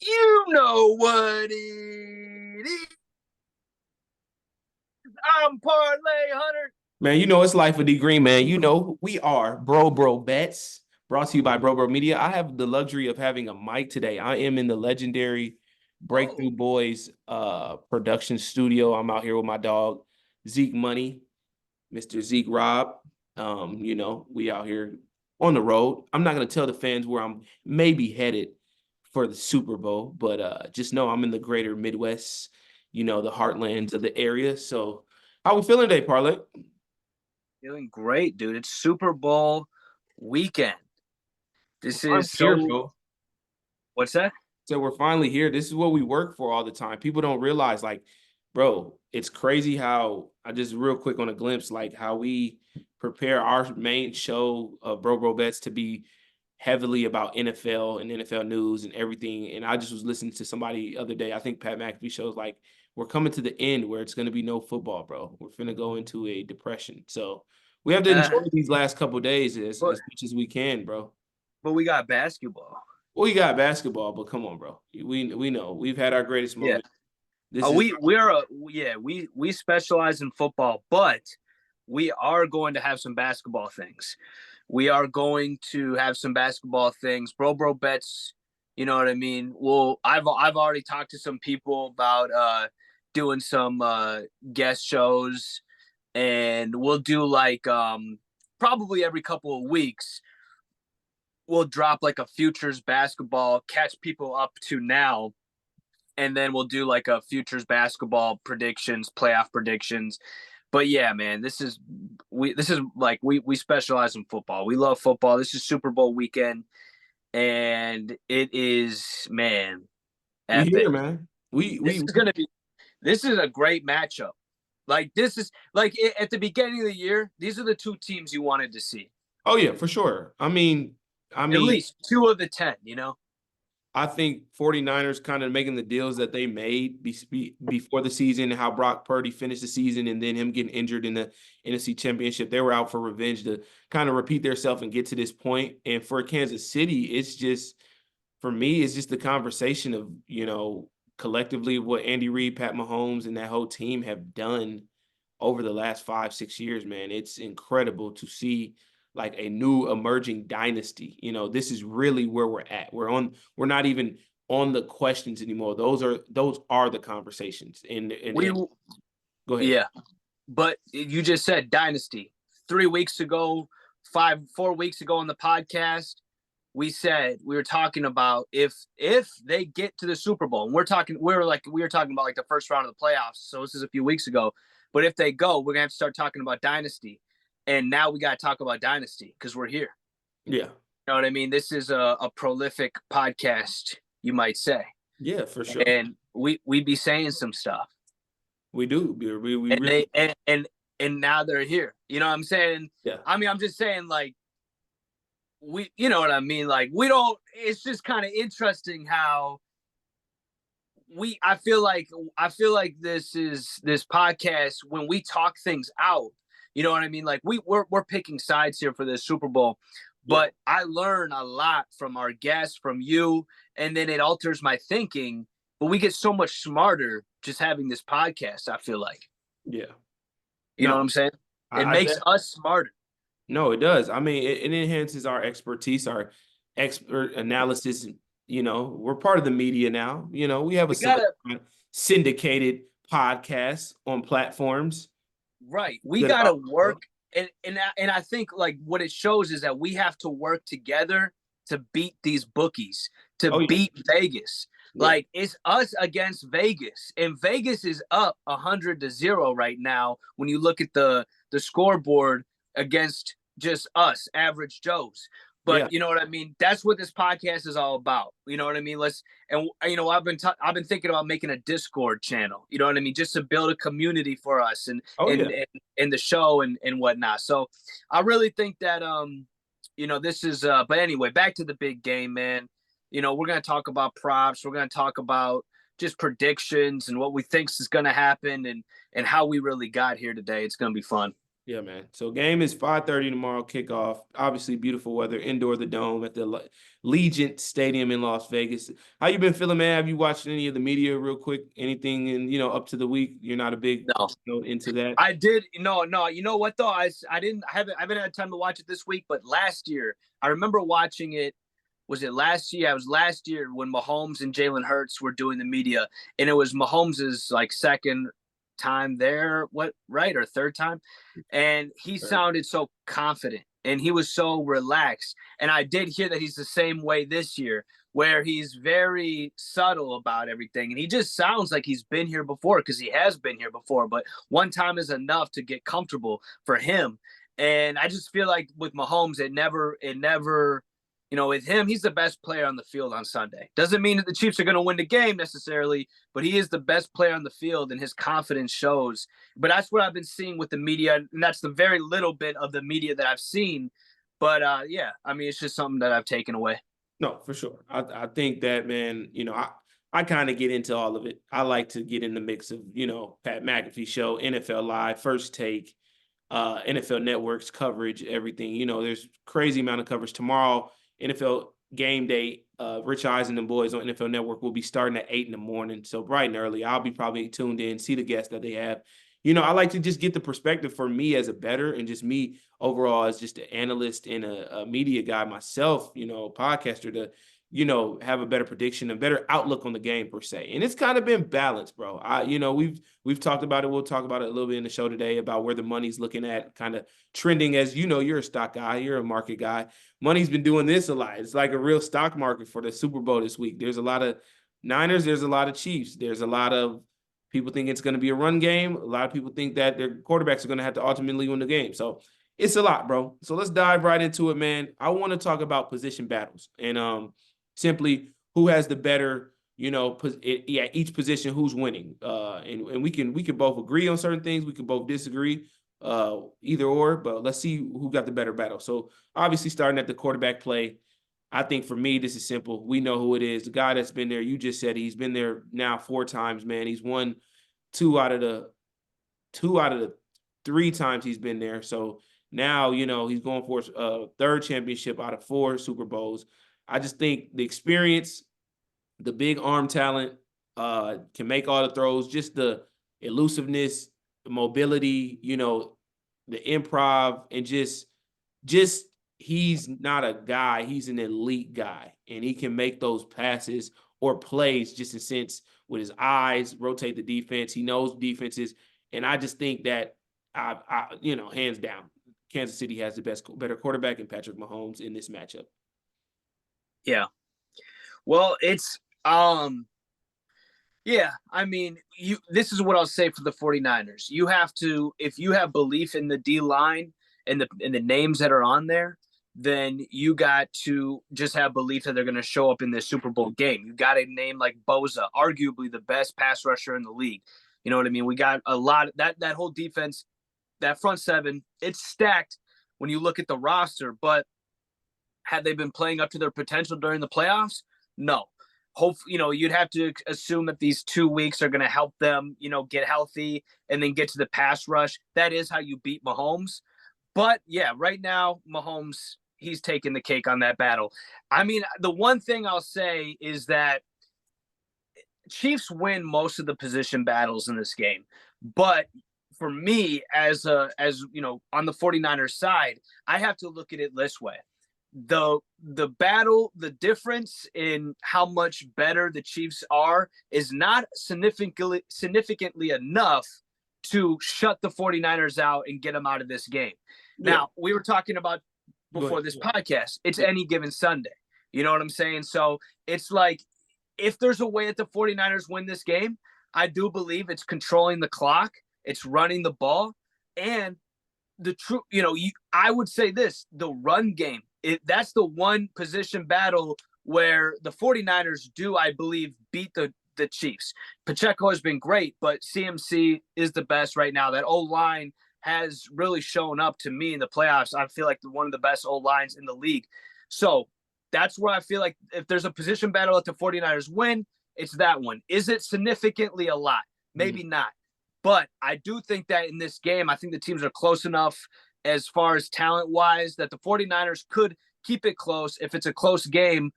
You know what it is. I'm Parlay Hunter. Man, you know it's Life with D Green, man. You know we are Bro Bets, brought to you by Bro Media. I have the luxury of having a mic today. I am in the legendary Breakthrough Oh, Boys production studio. I'm out here with my dog Zeke Money, Mr. Zeke Rob. We out here on the road. I'm not gonna tell the fans where I'm maybe headed for the Super Bowl, but just know I'm in the greater Midwest, the heartlands of the area. So how we feeling today, Parlay? feeling great, dude. It's Super Bowl weekend. This I'm is here, so. bro. What's that? So we're finally here. This is what we work for all the time. People don't realize, like, bro, it's crazy how I just real quick on a glimpse, like how we prepare our main show of Bro Bets to be heavily about NFL and NFL news and everything. And I just was listening to somebody the other day. I think Pat McAfee shows like we're coming to the end where it's gonna be no football, bro. We're gonna go into a depression. So we have to enjoy these last couple days But as much as we can, bro. but we got basketball. Well, you got basketball, but come on, bro. We know we've had our greatest Yeah. moment. This is We specialize in football, but we are going to have some basketball things. We are going to have some basketball things. Bro bets. You know what I mean? Well, I've already talked to some people about doing some guest shows, and we'll do like probably every couple of weeks we'll drop like a futures basketball, catch people up to now, and then we'll do like a futures basketball predictions, playoff predictions. But yeah, man, this is we specialize in football. We love football. This is Super Bowl weekend, and it is, man, we epic. here, man. This is gonna be this is a great matchup. Like this is like at the beginning of the year, these are the two teams you wanted to see. Oh yeah, for sure. I At mean, least two of the 10, you know? I think 49ers kind of making the deals that they made before the season, how Brock Purdy finished the season and then him getting injured in the NFC Championship. They were out for revenge to kind of repeat themselves and get to this point. And for Kansas City, it's just for me, it's just the conversation of, collectively what Andy Reid, Pat Mahomes, and that whole team have done over the last 5, 6 years, man. It's incredible to see like a new emerging dynasty. This is really where we're at. We're not even on the questions anymore. Those are the conversations. And We go ahead. Yeah, but you just said dynasty. 3 weeks ago, 4 weeks ago on the podcast, we were talking about if they get to the Super Bowl, and we were talking about like the first round of the playoffs. So this is a few weeks ago. But if they go, we're gonna have to start talking about dynasty. And now we gotta talk about dynasty because we're here. Yeah. You know what I mean? This is a prolific podcast, you might say. Yeah, for sure. And we be saying some stuff. We do. We And really, and now they're here. You know what I'm saying? yeah. I mean, I'm just saying, like, you know what I mean? Like, we don't, it's just kind of interesting how I feel like this podcast, when we talk things out, you know what I mean? Like, we're picking sides here for this Super Bowl, Yeah. but I learn a lot from our guests, from you, and then it alters my thinking. But we get so much smarter just having this podcast, I feel like. Yeah. You know No, what I'm saying? It I makes us smarter. No, it does. I mean, it enhances our expertise, our expert analysis. We're part of the media now. We have a We gotta syndicated podcast on platforms. Right. We Good gotta about work, and I think like what it shows is that we have to work together to beat these bookies, to oh yeah, beat Vegas. yeah, Like it's us against Vegas, and Vegas is up 100-0 right now. When you look at the scoreboard against just us, average Joes. But yeah. you know what I mean. That's what this podcast is all about. You know what I mean. I've been thinking about making a Discord channel. You know what I mean, just to build a community for us and Oh and yeah, and the show and whatnot. So I really think that this is. But anyway, back to the big game, man. We're gonna talk about props. We're gonna talk about just predictions and what we think is gonna happen and how we really got here today. It's gonna be fun. Yeah, man. So game is 5:30 tomorrow, kickoff. Obviously, beautiful weather, indoor the Dome at the Legion Stadium in Las Vegas. How you been feeling, man? Have you watched any of the media real quick? Anything in, up to the week? You're not a big, No, into that? I did. No. You know what though? I haven't had time to watch it this week, but last year I remember watching it. Was it last year? It was last year when Mahomes and Jalen Hurts were doing the media, and it was Mahomes's like second time there, right, or third time, and he sounded so confident and he was so relaxed. And I did hear that he's the same way this year, where he's very subtle about everything, and he just sounds like he's been here before because he has been here before. But one time is enough to get comfortable for him. And I just feel like with Mahomes, it never with him, he's the best player on the field on Sunday. Doesn't mean that the Chiefs are going to win the game necessarily, but he is the best player on the field and his confidence shows. But that's what I've been seeing with the media, and that's the very little bit of the media that I've seen. But yeah, I mean, it's just something that I've taken away. No, for sure. I think that, man, I kind of get into all of it. I like to get in the mix of, Pat McAfee show, NFL Live, First Take, NFL Network's coverage, everything. There's crazy amount of coverage tomorrow. NFL Game Day, Rich Eisen and boys on NFL Network will be starting at 8 in the morning. So bright and early, I'll be probably tuned in, see the guests that they have. I like to just get the perspective for me as a bettor and just me overall as just an analyst and a media guy myself, podcaster to, have a better prediction, a better outlook on the game per se. And it's kind of been balanced, bro. We've talked about it. We'll talk about it a little bit in the show today about where the money's looking at, kind of trending as, you're a stock guy, you're a market guy. Money's been doing this a lot. It's like a real stock market for the Super Bowl this week. There's a lot of Niners. There's a lot of Chiefs. There's a lot of people think it's going to be a run game. A lot of people think that their quarterbacks are going to have to ultimately win the game. So it's a lot, bro. So let's dive right into it, man. I want to talk about position battles and simply who has the better, each position, who's winning. And we can both agree on certain things. We can both disagree, either or, but let's see who got the better battle. So obviously starting at the quarterback play, I think for me, this is simple. We know who it is. The guy that's been there, you just said he's been there now 4 times, man. He's won two out of the 3 times he's been there. So now, he's going for a 3rd championship out of 4 Super Bowls. I just think the experience, the big arm talent, can make all the throws, just the elusiveness, the mobility, the improv, and just he's not a guy, he's an elite guy, and he can make those passes or plays just in sense with his eyes, rotate the defense. He knows defenses, and I just think that hands down, Kansas City has the better quarterback in Patrick Mahomes in this matchup. Yeah. Well, it's yeah, I mean, this is what I'll say for the 49ers. You have to, if you have belief in the D line and the names that are on there, then you got to just have belief that they're going to show up in this Super Bowl game. You got a name like Bosa, arguably the best pass rusher in the league. You know what I mean? We got a lot of that whole defense, that front 7, it's stacked when you look at the roster, but had they been playing up to their potential during the playoffs? No. You'd have to assume that these 2 weeks are going to help them, get healthy and then get to the pass rush. That is how you beat Mahomes. But yeah, right now, Mahomes, he's taking the cake on that battle. I mean, the one thing I'll say is that Chiefs win most of the position battles in this game. But for me, as on the 49ers side, I have to look at it this way. The battle, the difference in how much better the Chiefs are is not significantly enough to shut the 49ers out and get them out of this game. Yeah. Now, we were talking about before this podcast, it's any given Sunday. You know what I'm saying? So it's like, if there's a way that the 49ers win this game, I do believe it's controlling the clock, it's running the ball, and the true, I would say this, the run game, that's the one position battle where the 49ers do, I believe, beat the Chiefs. Pacheco has been great, but CMC is the best right now. That O-line has really shown up to me in the playoffs. I feel like one of the best O-lines in the league. So that's where I feel like if there's a position battle that the 49ers win, it's that one. Is it significantly a lot? Maybe not. But I do think that in this game, I think the teams are close enough as far as talent-wise that the 49ers could keep it close. If it's a close game,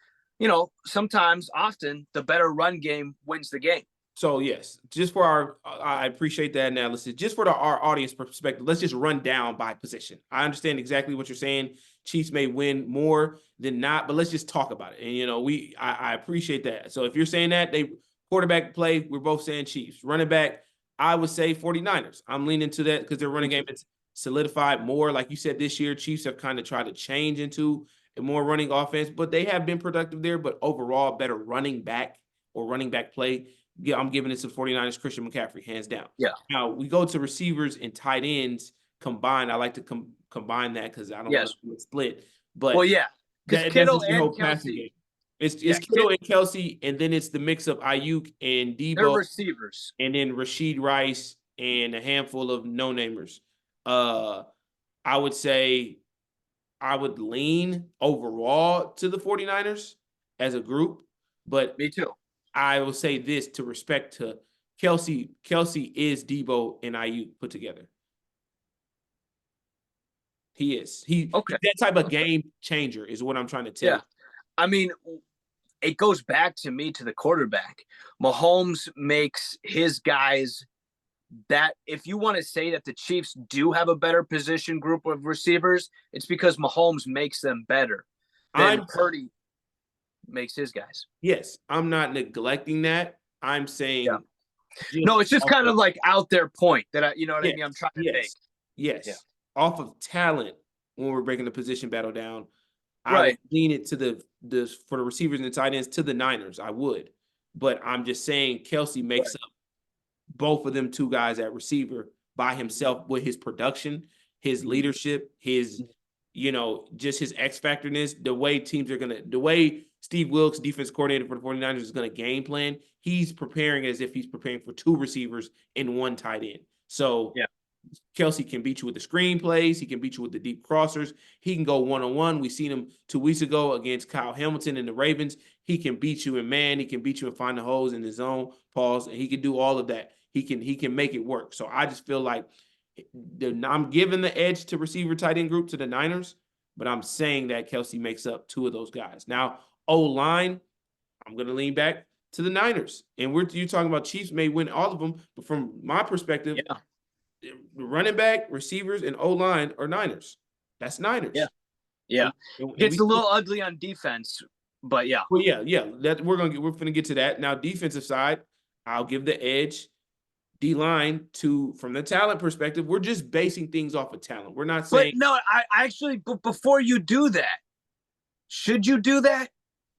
sometimes, often, the better run game wins the game. So, yes, just for I appreciate that analysis. Just for our audience perspective, let's just run down by position. I understand exactly what you're saying. Chiefs may win more than not, but let's just talk about it. And, I appreciate that. So if you're saying that, they quarterback play, we're both saying Chiefs. Running back, I would say 49ers. I'm leaning to that because their running game is solidified more. Like you said, this year, Chiefs have kind of tried to change into a more running offense, but they have been productive there. But overall, better running back or running back play. Yeah, I'm giving it to 49ers, Christian McCaffrey, hands down. Yeah. Now, we go to receivers and tight ends combined. I like to combine that because I don't want to split. But yeah, because Kittle and Kelce. It's Kittle and Kelce, and then it's the mix of Ayuk and Debo. They're receivers. And then Rashid Rice and a handful of no-namers. I would say I would lean overall to the 49ers as a group. But me too. I will say this to respect to Kelce. Kelce is Debo and Ayuk put together. He is. That type of game changer is what I'm trying to tell you. I mean, it goes back to me to the quarterback. Mahomes makes his guys that if you want to say that the Chiefs do have a better position group of receivers, it's because Mahomes makes them better than Purdy makes his guys. Yes, I'm not neglecting that. I'm saying no, it's just kind of like out there point that I mean, I'm trying to make. Yes. Yeah. Off of talent when we're breaking the position battle down. I would lean it to the for the receivers and the tight ends to the Niners. I would. But I'm just saying Kelce makes up both of them two guys at receiver by himself with his production, his leadership, his just his X factorness, the way Steve Wilks, defense coordinator for the 49ers, is going to game plan. He's preparing as if he's preparing for two receivers and one tight end. So Kelce can beat you with the screen plays. He can beat you with the deep crossers. He can go one-on-one. We seen him 2 weeks ago against Kyle Hamilton and the Ravens. He can beat you in man. He can beat you and find the holes in his zone, pause, and he can do all of that. He can make it work. So I just feel like I'm giving the edge to receiver tight end group to the Niners, but I'm saying that Kelce makes up two of those guys. Now, O-line, I'm going to lean back to the Niners. And you're talking about Chiefs may win all of them, but from my perspective, running back, receivers, and O-line are Niners. That's Niners. Yeah. It's a little ugly on defense, but yeah. Well, yeah. We're gonna get to that. Now, defensive side, I'll give the edge. D-line from the talent perspective, we're just basing things off of talent. We're not saying. But no, I actually, but before you do that, should you do that?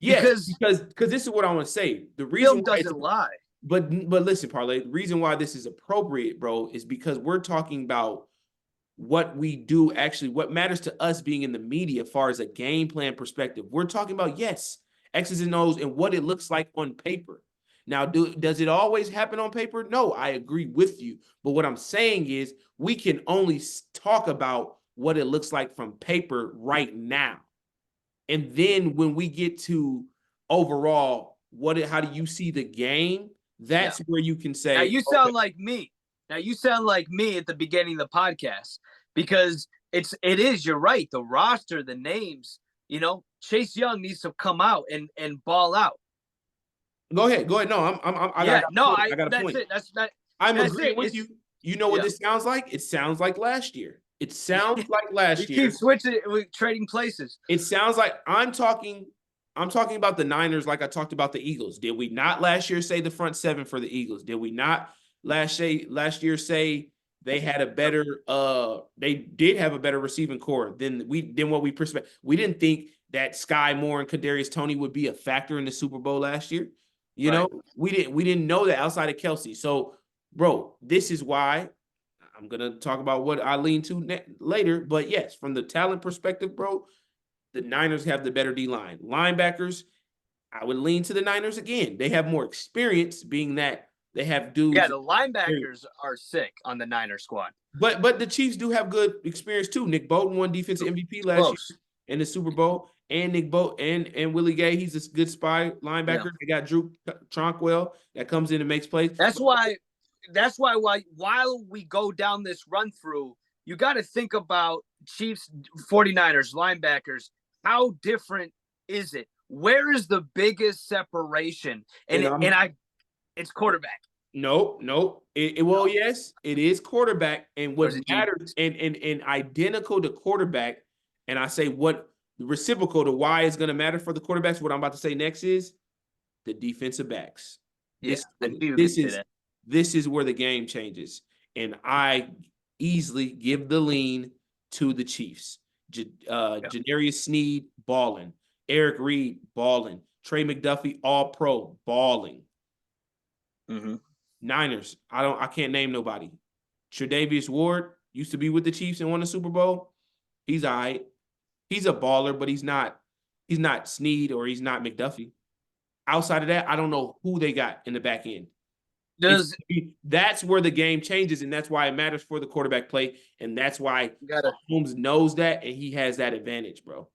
Yes, because this is what I want to say. The reason doesn't lie. But listen, Parlay, the reason why this is appropriate, bro, is because we're talking about what we do actually, what matters to us being in the media as far as a game plan perspective. We're talking about, yes, X's and O's and what it looks like on paper. Now, does it always happen on paper? No, I agree with you. But what I'm saying is we can only talk about what it looks like from paper right now. And then when we get to overall, how do you see the game? That's where you can say. Now you sound like me. Now you sound like me at the beginning of the podcast because it is, you're right. The roster, the names, Chase Young needs to come out and ball out. Go ahead. No, I got a point. That's it. I'm agreeing with you. You know what this sounds like? It sounds like last year. It sounds like last year. Keep switching it with trading places. It sounds like I'm talking about the Niners like I talked about the Eagles. Did we not last year say the front seven for the Eagles? Did we not last year say they had a better they did have a better receiving core than what we perspect? We didn't think that Sky Moore and Kadarius Toney would be a factor in the Super Bowl last year. You know, we didn't know that outside of Kelce. So, bro, this is why I'm going to talk about what I lean to later. But yes, from the talent perspective, bro, the Niners have the better D-line. Linebackers, I would lean to the Niners again. They have more experience, being that they have dudes. Yeah, the linebackers are sick on the Niners squad. But the Chiefs do have good experience too. Nick Bolton won defensive MVP last year in the Super Bowl. And Nick Bolton and Willie Gay, he's a good spy linebacker. They got Drew Tranquil that comes in and makes plays. That's why that's why while we go down this run through, you got to think about Chiefs, 49ers, linebackers. How different is it? Where is the biggest separation? And It's quarterback. Nope. Well, yes, it is quarterback, and Or what is it matters, defense? and identical to quarterback, and I say what reciprocal to why it's going to matter for the quarterbacks. What I'm about to say next is the defensive backs. Yeah, This I knew you were this going to say is that. this is where the game changes, and I easily give the lean to the Chiefs. Yeah. Janarius Sneed balling, Eric Reed balling, Trey McDuffie All Pro balling. Mm-hmm. Niners, I can't name nobody. Tre'Davious Ward used to be with the Chiefs and won the Super Bowl. He's all right. He's a baller, but he's not Sneed or he's not McDuffie. Outside of that, I don't know who they got in the back end. That's where the game changes, and that's why it matters for the quarterback play, and that's why Holmes knows that, and he has that advantage, bro.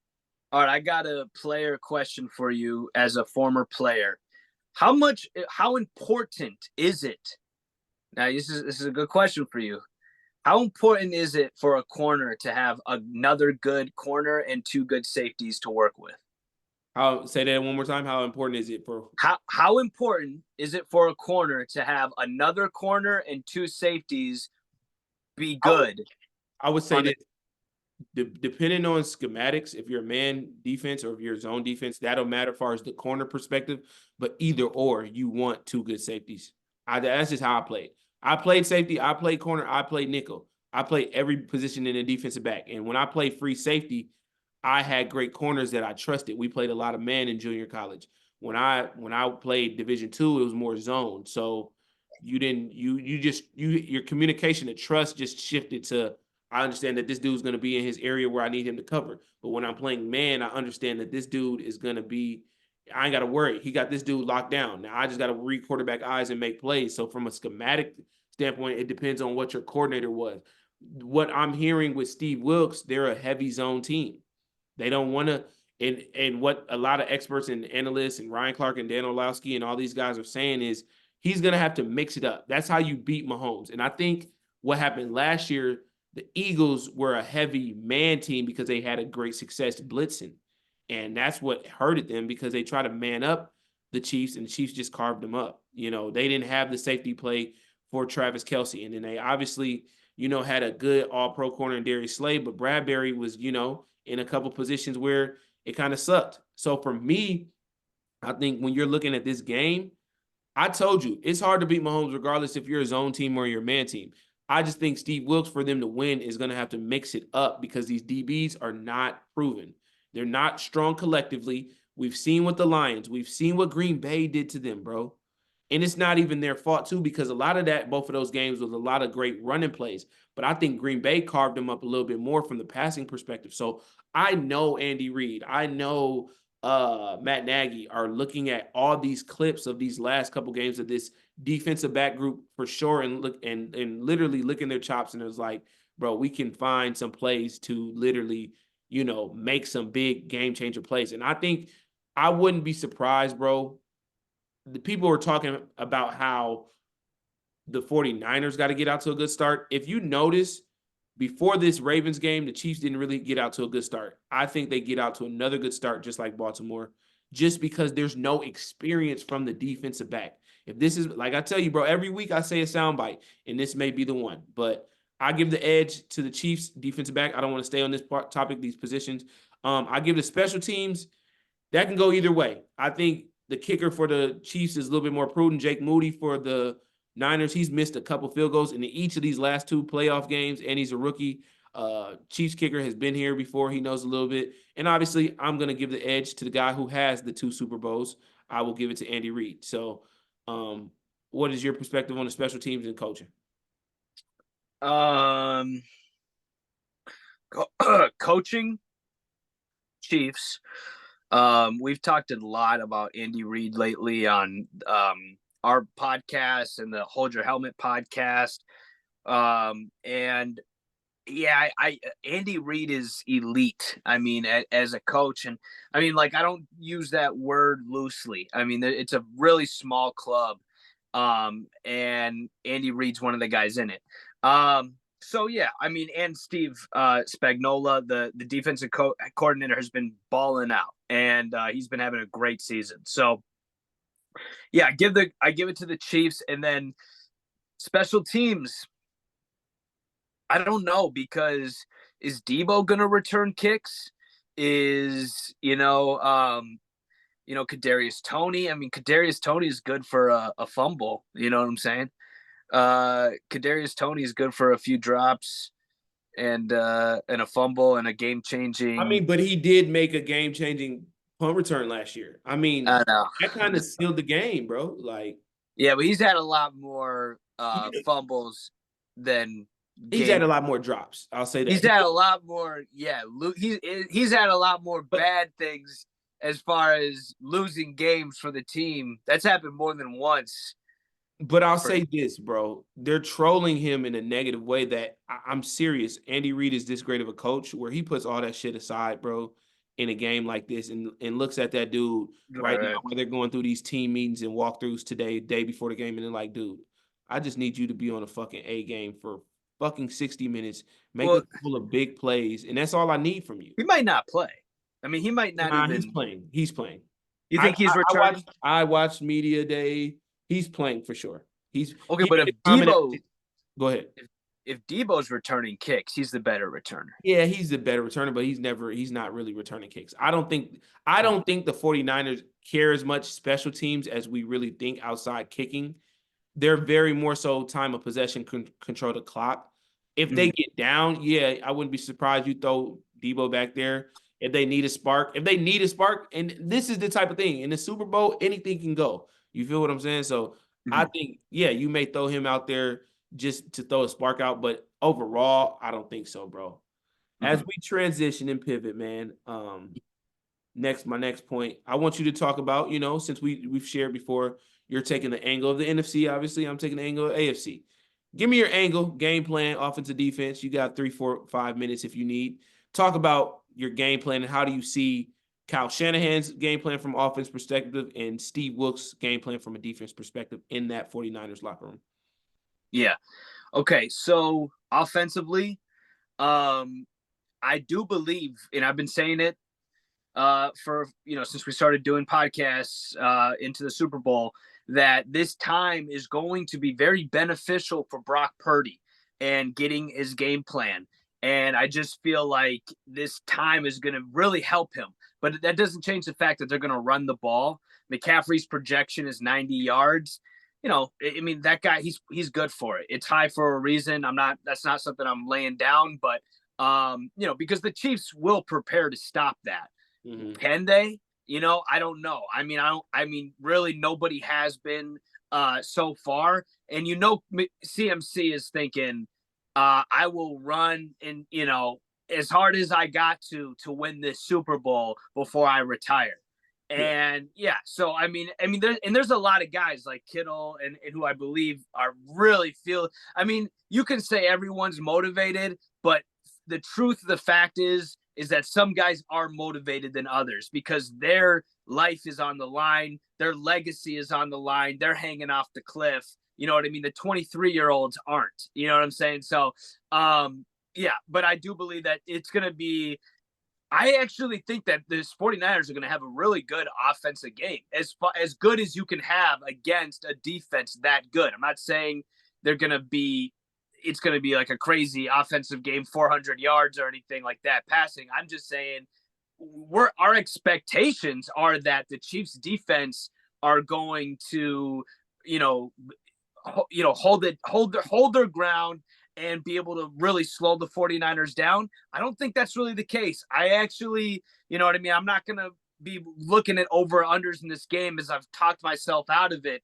All right, I got a player question for you as a former player. How important is it? Now, this is a good question for you. How important is it for a corner to have another good corner and two good safeties to work with? I'll say that one more time. How important is it for how important is it for a corner to have another corner and two safeties be good? I would say that depending on schematics, if you're a man defense or if you're zone defense, that'll matter as far as the corner perspective. But either or, you want two good safeties. That's just how I played. I played safety, I played corner, I played nickel. I played every position in the defensive back. And when I played free safety, I had great corners that I trusted. We played a lot of man in junior college. When I played Division II, it was more zone. So your communication and trust just shifted to, I understand that this dude's going to be in his area where I need him to cover. But when I'm playing man, I understand that this dude is going to be, I ain't got to worry. He got this dude locked down. Now I just got to read quarterback eyes and make plays. So from a schematic standpoint, it depends on what your coordinator was. What I'm hearing with Steve Wilks, they're a heavy zone team. They don't want to, and what a lot of experts and analysts and Ryan Clark and Dan Orlowski and all these guys are saying is he's going to have to mix it up. That's how you beat Mahomes. And I think what happened last year, the Eagles were a heavy man team because they had a great success blitzing. And that's what hurted them because they tried to man up the Chiefs and the Chiefs just carved them up. You know, they didn't have the safety play for Travis Kelce. And then they obviously, had a good all-pro corner in Darius Slay, but Bradbury was, in a couple positions where it kind of sucked. So for me, I think when you're looking at this game, I told you, it's hard to beat Mahomes regardless if you're a zone team or you're a man team. I just think Steve Wilks, for them to win, is going to have to mix it up because these DBs are not proven. They're not strong collectively. We've seen what the Lions, we've seen what Green Bay did to them, bro. And it's not even their fault, too, because a lot of that, both of those games, was a lot of great running plays. But I think Green Bay carved them up a little bit more from the passing perspective. So I know Andy Reid, I know Matt Nagy are looking at all these clips of these last couple games of this defensive back group for sure, and look and literally licking their chops, and it was like, bro, we can find some plays to literally, make some big game changer plays. And I think I wouldn't be surprised, bro. The people were talking about how the 49ers got to get out to a good start. If you notice, before this Ravens game, the Chiefs didn't really get out to a good start. I think they get out to another good start, just like Baltimore, just because there's no experience from the defensive back. If this is, like I tell you, bro, every week I say a soundbite, and this may be the one, but I give the edge to the Chiefs defensive back. I don't want to stay on this topic, these positions. I give the special teams, that can go either way. I think the kicker for the Chiefs is a little bit more prudent. Jake Moody for the Niners, he's missed a couple field goals in each of these last two playoff games, and he's a rookie. Chiefs kicker has been here before. He knows a little bit. And obviously, I'm going to give the edge to the guy who has the 2 Super Bowls. I will give it to Andy Reid. So what is your perspective on the special teams and coaching? Coaching, Chiefs. We've talked a lot about Andy Reid lately on our podcast and the Hold Your Helmet podcast. And yeah, Andy Reid is elite. I mean, as a coach, and I mean, like, I don't use that word loosely. I mean, it's a really small club, And Andy Reid's one of the guys in it. So yeah, I mean, and Steve Spagnuolo, the defensive coordinator, has been balling out, and he's been having a great season. So yeah, I give it to the Chiefs, and then special teams. I don't know, because is Debo gonna return kicks? Is Kadarius Toney? I mean, Kadarius Toney is good for a fumble. You know what I'm saying? Kadarius Toney is good for a few drops and a fumble and a game I changing. mean, but he did make a game changing punt return last year. I mean, I know. that kind of sealed the game, bro. Like, Yeah, but he's had a lot more fumbles than he's had game. a lot more drops. I'll say that. He's had a lot more. Yeah, he's had a lot more But bad things as far as losing games for the team. That's happened more than once. But I'll say this, bro. They're trolling him in a negative way that I'm serious. Andy Reid is this great of a coach where he puts all that shit aside, bro, in a game like this and looks at that dude right now where they're going through these team meetings and walkthroughs today, day before the game, and they're like, dude, I just need you to be on a fucking A game for fucking 60 minutes, make a couple of big plays, and that's all I need from you. He might not play. I mean, he might not even. He's playing. He's playing. You think he's returning? I watched media day. He's playing for sure. He's okay, but if Debo, go ahead. If Debo's returning kicks, he's the better returner. Yeah, he's the better returner, but he's not really returning kicks. I don't think the 49ers care as much special teams as we really think outside kicking. They're very more so time of possession, control the clock. If they get down, yeah, I wouldn't be surprised you throw Debo back there. If they need a spark, and this is the type of thing in the Super Bowl, anything can go. You feel what I'm saying? So I think, yeah, you may throw him out there just to throw a spark out, but overall, I don't think so, bro. As we transition and pivot, man, my next point, I want you to talk about, since we've shared before, you're taking the angle of the NFC, obviously, I'm taking the angle of AFC. Give me your angle, game plan, offensive, defense. You got 3, 4, 5 minutes if you need. Talk about your game plan and how do you see Kyle Shanahan's game plan from offense perspective and Steve Wilks' game plan from a defense perspective in that 49ers locker room. Yeah. Okay. So offensively, I do believe, and I've been saying it for, since we started doing podcasts into the Super Bowl, that this time is going to be very beneficial for Brock Purdy and getting his game plan. And I just feel like this time is going to really help him. But that doesn't change the fact that they're going to run the ball. McCaffrey's projection is 90 yards. I mean, that guy, he's good for it. It's high for a reason. That's not something I'm laying down, but, because the Chiefs will prepare to stop that. Mm-hmm. Can they? I don't know. I mean, really nobody has been so far. And, CMC is thinking, I will run and, as hard as I got to win this Super Bowl before I retire. And so I mean, there's a lot of guys like Kittle and who I believe are really I mean, you can say everyone's motivated, but the truth of the fact is that some guys are motivated than others because their life is on the line, their legacy is on the line, they're hanging off the cliff. You know what I mean? The 23-year-olds aren't. You know what I'm saying? So, but I do believe that it's going to be – I actually think that the 49ers are going to have a really good offensive game, as good as you can have against a defense that good. I'm not saying it's going to be like a crazy offensive game, 400 yards or anything like that passing. I'm just saying our expectations are that the Chiefs defense are going to, hold their ground and be able to really slow the 49ers down. I don't think that's really the case. I actually, I'm not going to be looking at over-unders in this game as I've talked myself out of it,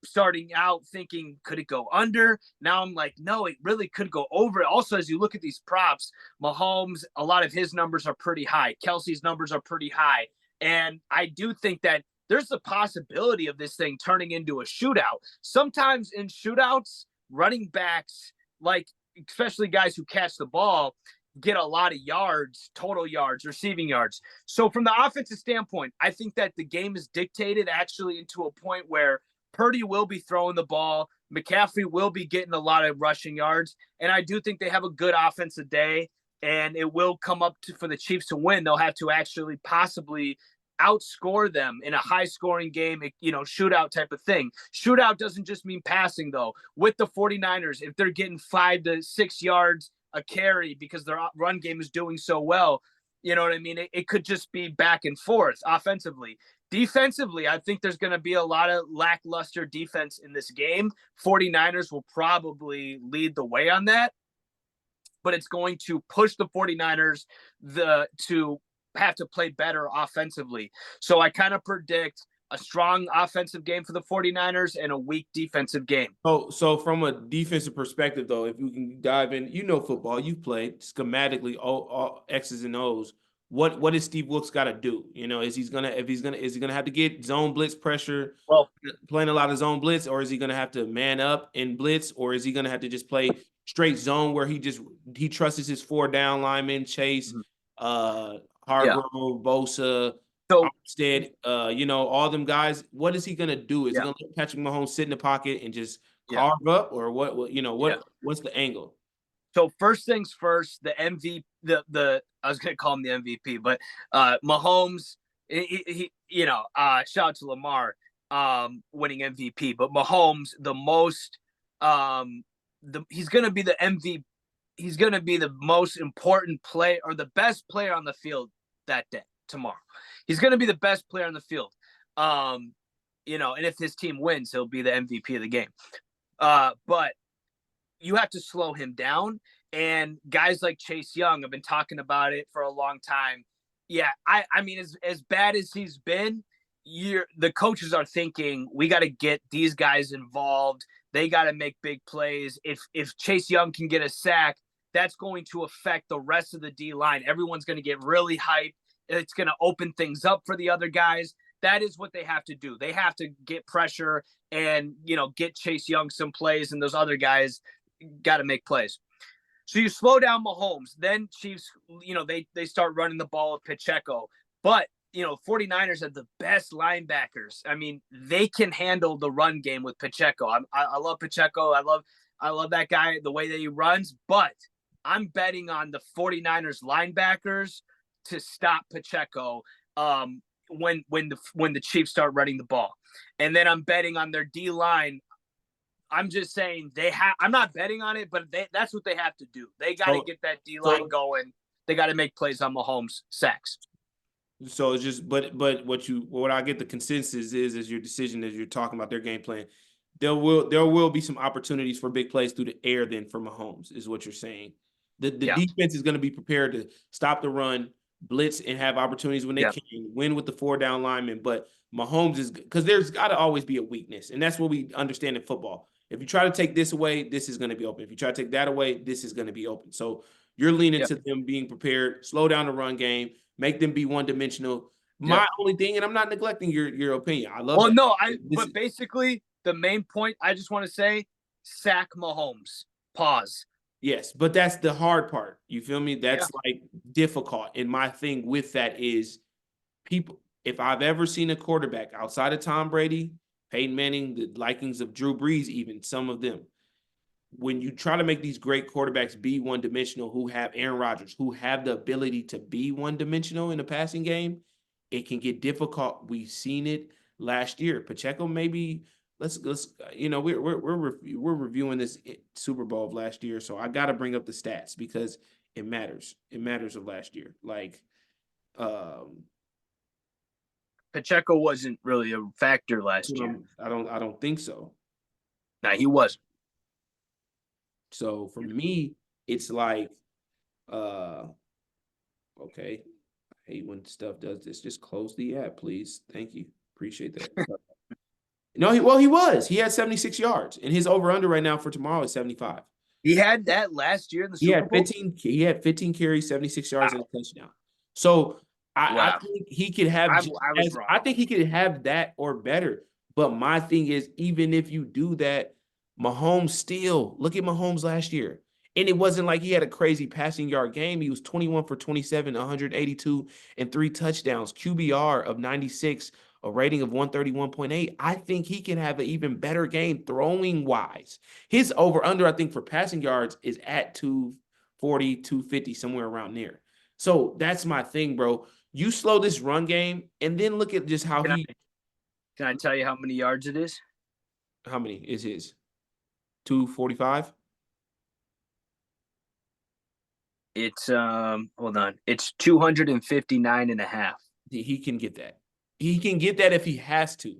starting out thinking, could it go under? Now I'm like, no, it really could go over. Also, as you look at these props, Mahomes, a lot of his numbers are pretty high. Kelsey's numbers are pretty high. And I do think that there's the possibility of this thing turning into a shootout. Sometimes in shootouts, running backs, like especially guys who catch the ball, get a lot of yards, total yards, receiving yards. So from the offensive standpoint, I think that the game is dictated actually into a point where Purdy will be throwing the ball. McCaffrey will be getting a lot of rushing yards. And I do think they have a good offensive day, and it will come up for the Chiefs to win. They'll have to actually possibly outscore them in a high scoring game, shootout type of thing. Shootout doesn't just mean passing, though. With the 49ers, if they're getting 5 to 6 yards a carry because their run game is doing so well, you know what I mean? It could just be back and forth offensively. Defensively, I think there's going to be a lot of lackluster defense in this game. 49ers will probably lead the way on that, but it's going to push the 49ers to have to play better offensively. So I kind of predict a strong offensive game for the 49ers and a weak defensive game. So from a defensive perspective, though, if you can dive in, football, you've played schematically, all X's and O's. What is Steve Wilks got to do? Is he gonna have to get zone blitz pressure, playing a lot of zone blitz, or is he gonna have to man up and blitz, or is he gonna have to just play straight zone where he trusts his 4 down linemen, Chase, Hargrove, Bosa, Armstead, all them guys? What is he gonna do? Is he gonna let Patrick Mahomes sit in the pocket and just carve up, or what? What's the angle? So first things first, the MVP, I was gonna call him the MVP, but Mahomes, he shout out to Lamar, winning MVP, but Mahomes, he's gonna be the MVP. He's gonna be the most important player or the best player on the field that day tomorrow. He's gonna be the best player on the field. And if his team wins, he'll be the MVP of the game. But you have to slow him down. And guys like Chase Young have been talking about it for a long time. Yeah, I mean, as bad as he's been, the coaches are thinking we got to get these guys involved. They got to make big plays. If Chase Young can get a sack, that's going to affect the rest of the D-line. Everyone's going to get really hyped. It's going to open things up for the other guys. That is what they have to do. They have to get pressure and, get Chase Young some plays, and those other guys got to make plays. So you slow down Mahomes, then Chiefs, they start running the ball with Pacheco. But, 49ers have the best linebackers. I mean, they can handle the run game with Pacheco. I love Pacheco. I love that guy, the way that he runs. But I'm betting on the 49ers linebackers to stop Pacheco when the Chiefs start running the ball. And then I'm betting on their D-line. I'm just saying I'm not betting on it, but that's what they have to do. They got to get that D-line going. They got to make plays on Mahomes sacks. So it's just, but what I get the consensus is your decision as you're talking about their game plan. There will be some opportunities for big plays through the air then for Mahomes is what you're saying. The defense is going to be prepared to stop the run, blitz, and have opportunities when they can win with the 4 down linemen. But Mahomes is, because there's got to always be a weakness, and that's what we understand in football. If you try to take this away, this is going to be open. If you try to take that away, this is going to be open. So you're leaning to them being prepared, slow down the run game, make them be one-dimensional. My only thing, and I'm not neglecting your opinion. I love but basically the main point I just want to say, sack Mahomes. Pause. Yes, but that's the hard part. You feel me? That's like difficult. And my thing with that is people, if I've ever seen a quarterback outside of Tom Brady, Peyton Manning, the likings of Drew Brees, even some of them, when you try to make these great quarterbacks be one-dimensional, who have Aaron Rodgers, who have the ability to be one-dimensional in the passing game, it can get difficult. We've seen it last year. Pacheco, maybe let's we're reviewing this Super Bowl of last year, so I got to bring up the stats because it matters. It matters of last year. Like, Pacheco wasn't really a factor last year. I don't think so. No, he wasn't. So for me, it's like, okay. I hate when stuff does this. Just close the app, please. Thank you. Appreciate that. No, he was. He had 76 yards, and his over/under right now for tomorrow is 75. He had that last year in the Super Bowl? He had 15 carries, 76 yards, and a touchdown. So I think he could have I think he could have that or better. But my thing is, even if you do that, Mahomes still, look at Mahomes last year. And it wasn't like he had a crazy passing yard game. He was 21 for 27, 182, and 3 touchdowns, QBR of 96 a rating of 131.8. I think he can have an even better game throwing wise. His over under, I think, for passing yards is at 240, 250, somewhere around there. So that's my thing, bro. You slow this run game and then look at just how Can I tell you how many yards it is? how many is his? 245? It's hold on. It's 259 and a half. He can get that. He can get that if he has to.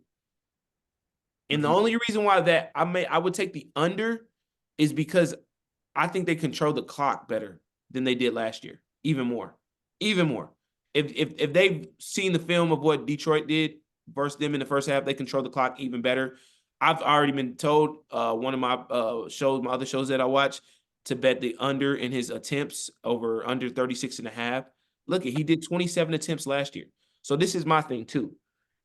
And the only reason why that I would take the under is because I think they control the clock better than they did last year. Even more. Even more. If they've seen the film of what Detroit did versus them in the first half, they control the clock even better. I've already been told one of my other shows that I watch, to bet the under in his attempts over under 36 and a half. Look, he did 27 attempts last year. So this is my thing too.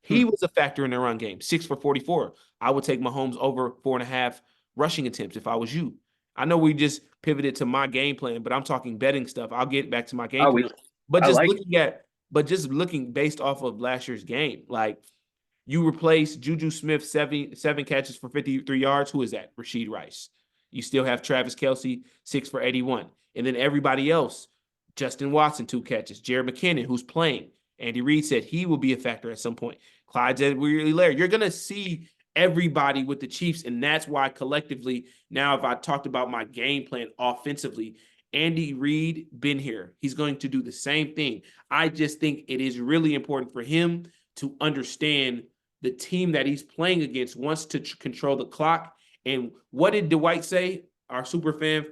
He was a factor in the run game, 6 for 44. I would take Mahomes over 4.5 rushing attempts if I was you. I know we just pivoted to my game plan, but I'm talking betting stuff. I'll get back to my game plan. But just looking based off of last year's game, like you replace Juju Smith, seven catches for 53 yards. Who is that? Rashid Rice. You still have Travis Kelce, 6 for 81. And then everybody else, Justin Watson, 2 catches. Jerick McKinnon, who's playing. Andy Reid said he will be a factor at some point. Clyde Edwards-Helaire. You're going to see everybody with the Chiefs, and that's why collectively, now if I talked about my game plan offensively, Andy Reid been here. He's going to do the same thing. I just think it is really important for him to understand the team that he's playing against wants to control the clock. And what did Dwight say, our super fan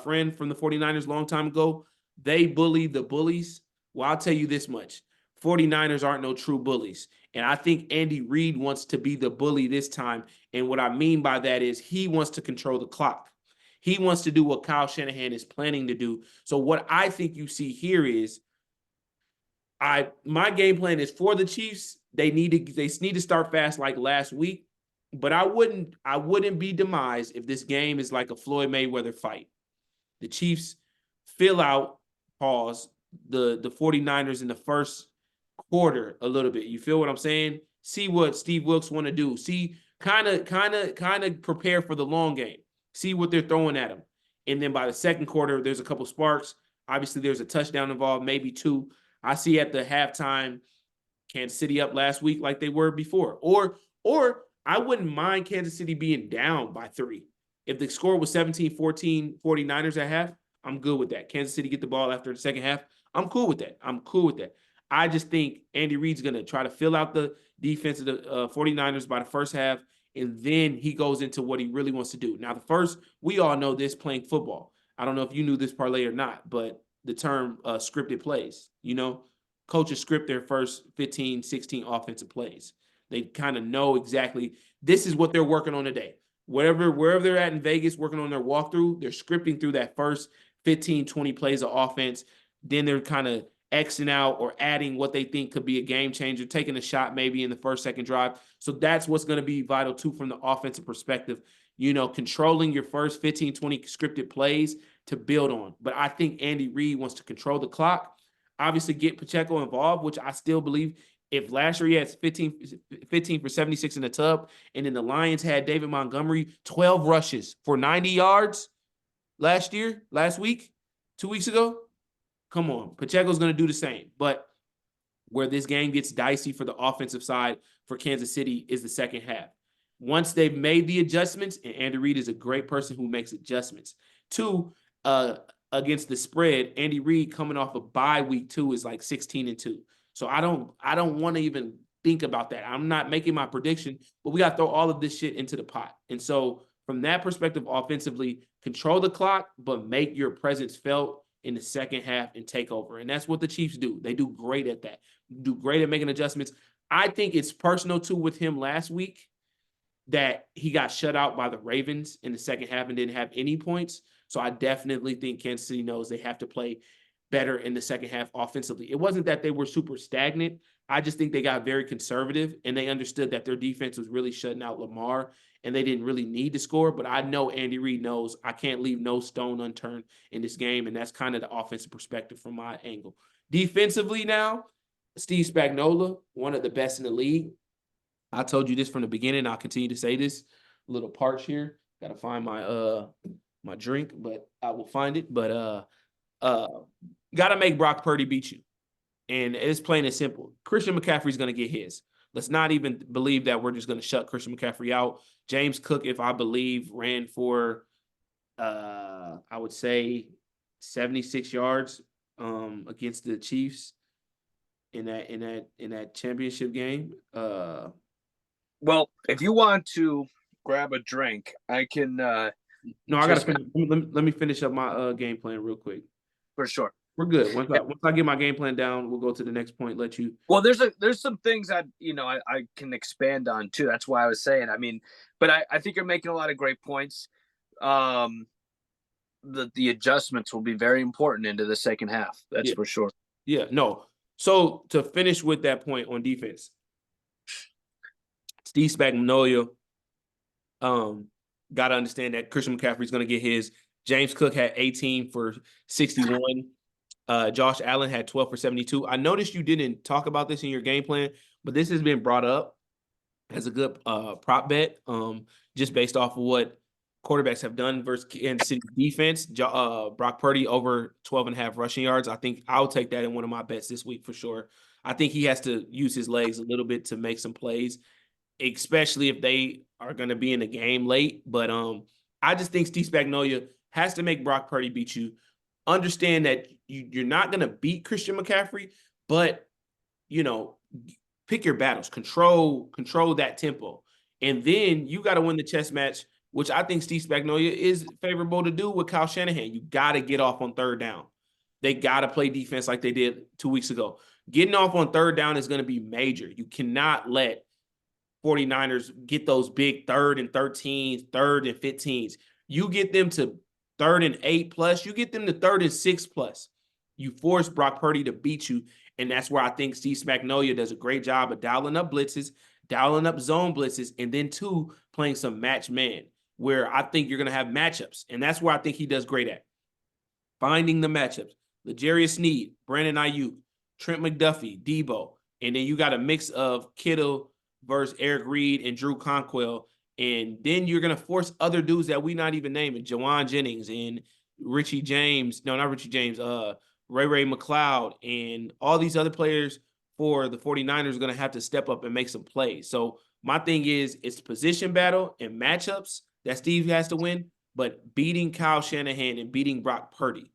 friend from the 49ers a long time ago? They bully the bullies. Well, I'll tell you this much. 49ers aren't no true bullies. And I think Andy Reid wants to be the bully this time. And what I mean by that is he wants to control the clock. He wants to do what Kyle Shanahan is planning to do. So what I think you see here is my game plan is for the Chiefs. They need to start fast like last week. But I wouldn't be demised if this game is like a Floyd Mayweather fight. The Chiefs fill out, the 49ers in the first quarter a little bit. You feel what I'm saying? See what Steve Wilks want to do. See, kind of prepare for the long game. See what they're throwing at them. And then by the second quarter, there's a couple sparks. Obviously, there's a touchdown involved, maybe 2. I see at the halftime, Kansas City up last week like they were before. Or I wouldn't mind Kansas City being down by 3. If the score was 17-14 49ers at half, I'm good with that. Kansas City get the ball after the second half. I'm cool with that. I just think Andy Reid's going to try to fill out the defense of the 49ers by the first half, and then he goes into what he really wants to do. Now, we all know this playing football. I don't know if you knew this parlay or not, but the term scripted plays, coaches script their first 15, 16 offensive plays. They kind of know exactly this is what they're working on today. Wherever they're at in Vegas working on their walkthrough, they're scripting through that first 15, 20 plays of offense. Then they're kind of Xing out or adding what they think could be a game changer, taking a shot maybe in the first, second drive. So that's what's going to be vital too from the offensive perspective, controlling your first 15, 20 scripted plays to build on. But I think Andy Reid wants to control the clock, obviously get Pacheco involved, which I still believe. If last year he had 15 for 76 in the tub, and then the Lions had David Montgomery, 12 rushes for 90 yards last week, 2 weeks ago, come on. Pacheco's going to do the same. But where this game gets dicey for the offensive side for Kansas City is the second half. Once they've made the adjustments, and Andy Reid is a great person who makes adjustments. 2, against the spread, Andy Reid coming off a bye week 2 is like 16-2. So I don't want to even think about that. I'm not making my prediction, but we got to throw all of this shit into the pot. And so from that perspective, offensively, control the clock, but make your presence felt in the second half and take over. And that's what the Chiefs do. They do great at that. Do great at making adjustments. I think it's personal too with him last week that he got shut out by the Ravens in the second half and didn't have any points. So I definitely think Kansas City knows they have to play better in the second half offensively. It wasn't that they were super stagnant. I just think they got very conservative and they understood that their defense was really shutting out Lamar and they didn't really need to score. But I know Andy Reid knows I can't leave no stone unturned in this game. And that's kind of the offensive perspective from my angle. Defensively now, Steve Spagnuolo, one of the best in the league. I told you this from the beginning. I'll continue to say this. A little parch here. Got to find my drink, but I will find it. But got to make Brock Purdy beat you. And it's plain and simple. Christian McCaffrey's going to get his. Let's not even believe that we're just going to shut Christian McCaffrey out. James Cook, if I believe, ran for I would say 76 yards against the Chiefs in that championship game. Well, if you want to grab a drink, I can. No, I gotta finish. Let me finish up my game plan real quick. For sure, we're good. Once I get my game plan down, we'll go to the next point. Let you. Well, there's some things that I can expand on too. That's why I was saying. I mean, but I think you're making a lot of great points. The adjustments will be very important into the second half. That's for sure. Yeah. No. So to finish with that point on defense, Steve Spagnuolo, got to understand that Christian McCaffrey's going to get his. James Cook had 18 for 61. Josh Allen had 12 for 72. I noticed you didn't talk about this in your game plan, but this has been brought up as a good prop bet, just based off of what quarterbacks have done versus Kansas City defense. Brock Purdy over 12.5 rushing yards. I think I'll take that in one of my bets this week for sure. I think he has to use his legs a little bit to make some plays, especially if they are going to be in the game late. But I just think Steve Spagnuolo has to make Brock Purdy beat you. Understand that you're not going to beat Christian McCaffrey, but, pick your battles. Control that tempo. And then you got to win the chess match, which I think Steve Spagnuolo is favorable to do with Kyle Shanahan. You got to get off on third down. They got to play defense like they did 2 weeks ago. Getting off on third down is going to be major. You cannot let 49ers get those big 3rd and 13s, 3rd and 15s. You get them to 3rd and 8+. You get them to 3rd and 6+. You force Brock Purdy to beat you, and that's where I think Steve Spagnuolo does a great job of dialing up blitzes, dialing up zone blitzes, and then playing some match man, where I think you're going to have matchups, and that's where I think he does great at. Finding the matchups. L'Jarius Sneed, Brandon Ayuk, Trent McDuffie, Debo, and then you got a mix of Kittle versus Eric Reed and Drew Conquell. And then you're going to force other dudes that we not even naming, Jawan Jennings and Richie James. No, not Richie James. Ray McLeod and all these other players for the 49ers are going to have to step up and make some plays. So my thing is, it's position battle and matchups that Steve has to win, but beating Kyle Shanahan and beating Brock Purdy,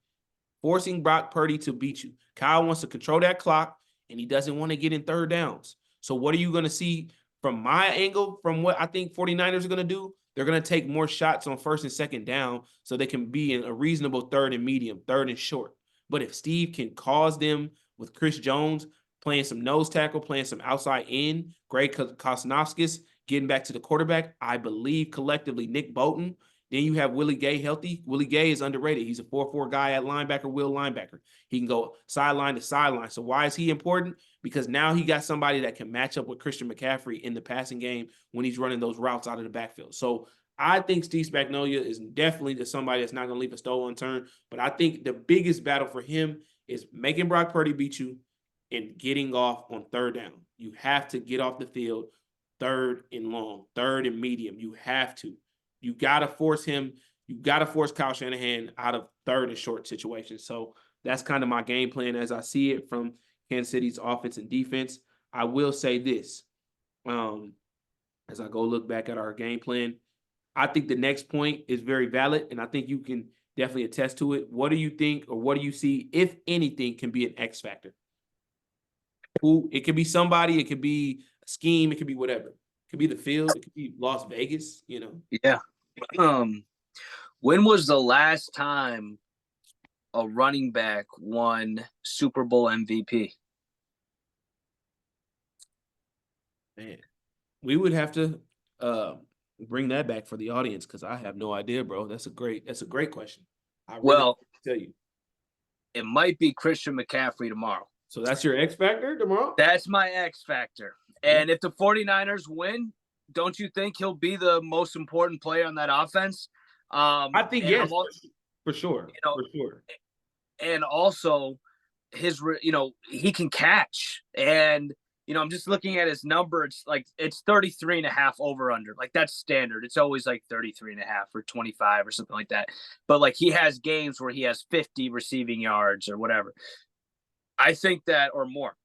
forcing Brock Purdy to beat you. Kyle wants to control that clock, and he doesn't want to get in third downs. So what are you going to see from my angle, from what I think 49ers are going to do? They're going to take more shots on 1st and 2nd down so they can be in a reasonable 3rd and medium, 3rd and short. But if Steve can cause them with Chris Jones playing some nose tackle, playing some outside in, Greg Kosnowskis getting back to the quarterback, I believe collectively Nick Bolton. Then you have Willie Gay healthy. Willie Gay is underrated. He's a 4-4 guy at linebacker, will linebacker. He can go sideline to sideline. So why is he important? Because now he got somebody that can match up with Christian McCaffrey in the passing game when he's running those routes out of the backfield. So I think Steve Spagnuolo is definitely somebody that's not going to leave a stone unturned. But I think the biggest battle for him is making Brock Purdy beat you and getting off on third down. You have to get off the field 3rd and long, 3rd and medium. You have to. You got to force him. You got to force Kyle Shanahan out of 3rd and short situations. So that's kind of my game plan as I see it from Kansas City's offense and defense. I will say this, as I go look back at our game plan, I think the next point is very valid, and I think you can definitely attest to it. What do you think, or what do you see, if anything, can be an X factor? Who? It could be somebody. It could be a scheme. It could be whatever. It could be the field. It could be Las Vegas. Yeah. When was the last time a running back won Super Bowl MVP? Man, we would have to bring that back for the audience because I have no idea, bro. That's a great question. I really tell you, it might be Christian McCaffrey tomorrow. So that's your X factor tomorrow? That's my X factor. And if the 49ers win, don't you think he'll be the most important player on that offense? I think yes, for sure. For sure. And also he can catch. And I'm just looking at his number. It's like it's 33.5 over under. Like that's standard. It's always like 33.5 or 25 or something like that. But like he has games where he has 50 receiving yards or whatever. I think that or more.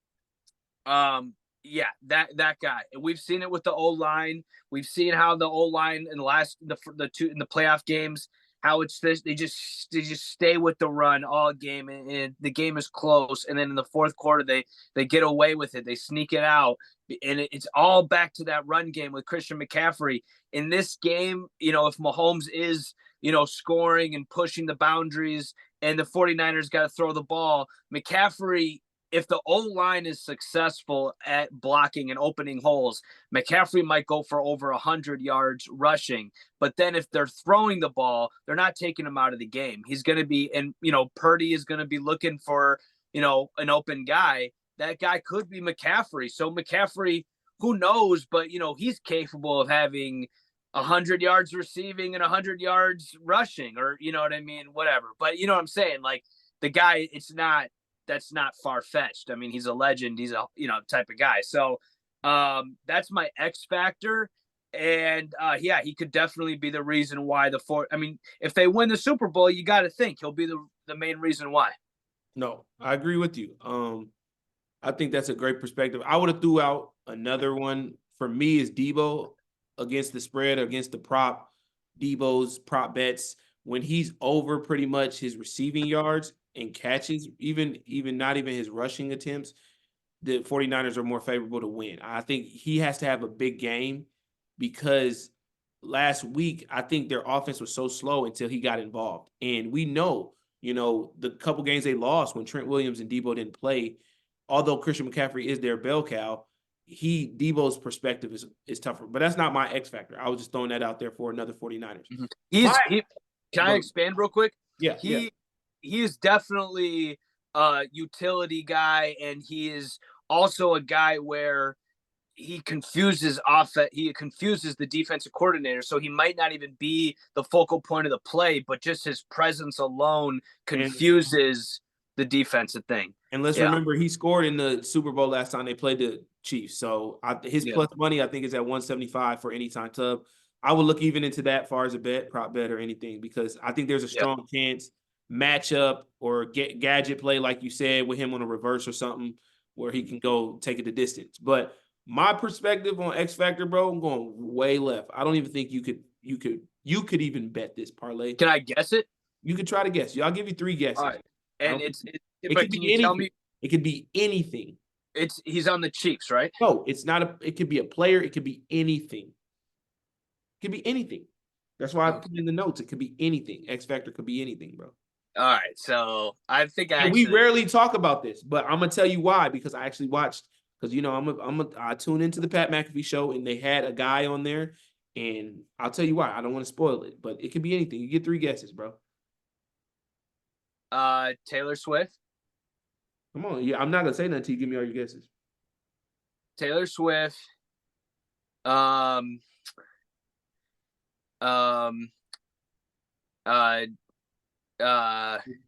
Yeah, that guy. We've seen it with the O line. We've seen how the O line in the two in the playoff games, how it's this, they just stay with the run all game, and the game is close. And then in the fourth quarter, they get away with it. They sneak it out, and it's all back to that run game with Christian McCaffrey. In this game, if Mahomes is scoring and pushing the boundaries, and the 49ers got to throw the ball, McCaffrey, if the O-line is successful at blocking and opening holes, McCaffrey might go for over 100 yards rushing. But then if they're throwing the ball, they're not taking him out of the game. He's going to be, and, Purdy is going to be looking for, an open guy. That guy could be McCaffrey. So McCaffrey, who knows, but, he's capable of having 100 yards receiving and 100 yards rushing, or, you know what I mean? Whatever. But you know what I'm saying? Like the guy, that's not far-fetched. I mean, he's a legend. He's a, type of guy. So that's my X factor. And yeah, he could definitely be the reason why if they win the Super Bowl, you got to think he'll be the main reason why. No, I agree with you. I think that's a great perspective. I would have threw out another one for me is Debo against the spread, against the prop. Debo's prop bets when he's over pretty much his receiving yards and catches, even not even his rushing attempts, the 49ers are more favorable to win. I think he has to have a big game because last week, I think their offense was so slow until he got involved. And we know, the couple games they lost when Trent Williams and Debo didn't play, although Christian McCaffrey is their bell cow, Debo's perspective is tougher. But that's not my X factor. I was just throwing that out there for another 49ers. Mm-hmm. Can I expand real quick? Yeah. He is definitely a utility guy, and he is also a guy where he confuses the defensive coordinator. So he might not even be the focal point of the play, but just his presence alone confuses the defensive thing. And let's remember, he scored in the Super Bowl last time they played the Chiefs. So his plus money, I think, is at 175 for anytime tub. I would look even into that far as a prop bet or anything, because I think there's a strong chance matchup or gadget play, like you said, with him on a reverse or something where he can go take it the distance. But my perspective on X Factor, bro, I'm going way left. I don't even think you could even bet this parlay. Can I guess it? You could try to guess. I'll give you 3 guesses. All right. And it could be anything. It could be anything. He's on the Chiefs, right? No, it's not it could be a player. It could be anything. It could be anything. That's why I put in the notes. It could be anything. X Factor could be anything, bro. All right. So I think we rarely talk about this, but I'm gonna tell you why, because I actually watched, because I tune into the Pat McAfee show and they had a guy on there, and I'll tell you why. I don't want to spoil it, but it could be anything. You get 3 guesses, bro. Taylor Swift. Come on. Yeah, I'm not gonna say nothing until you give me all your guesses. Taylor Swift.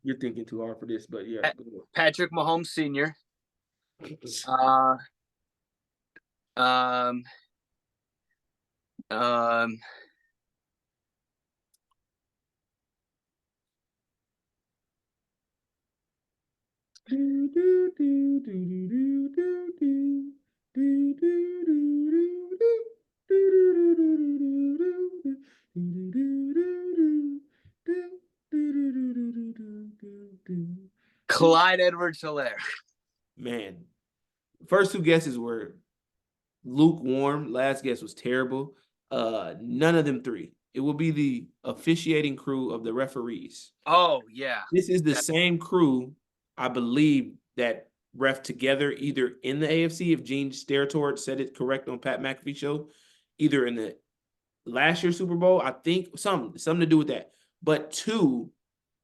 You're thinking too hard for this, but yeah. Patrick Mahomes Sr. Clyde Edwards-Helaire. Man, first 2 guesses were lukewarm. Last guess was terrible. None of them 3. It will be the officiating crew of the referees. Oh, yeah. This is the same crew, I believe, that ref together either in the AFC, if Gene Steratore said it correct on Pat McAfee show, either in the last year's Super Bowl, I think something to do with that. But 2,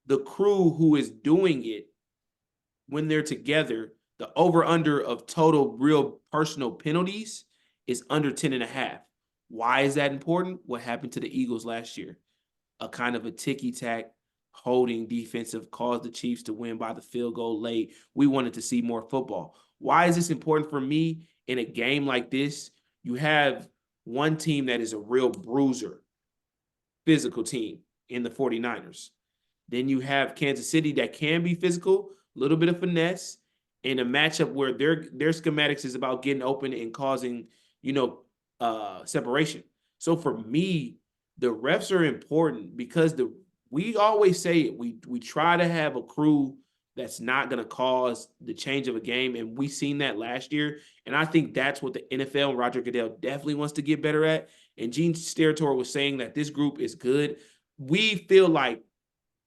the crew who is doing it when they're together, the over-under of total real personal penalties is under 10.5. Why is that important? What happened to the Eagles last year? A kind of a ticky-tack holding defensive caused the Chiefs to win by the field goal late. We wanted to see more football. Why is this important for me? in a game like this, you have one team that is a real bruiser, physical team in the 49ers. Then you have Kansas City that can be physical, a little bit of finesse, in a matchup where their schematics is about getting open and causing, separation. So for me, the refs are important because we always say it. We try to have a crew that's not going to cause the change of a game, and we seen that last year. And I think that's what the NFL and Roger Goodell definitely wants to get better at. And Gene Steratore was saying that this group is good. We feel like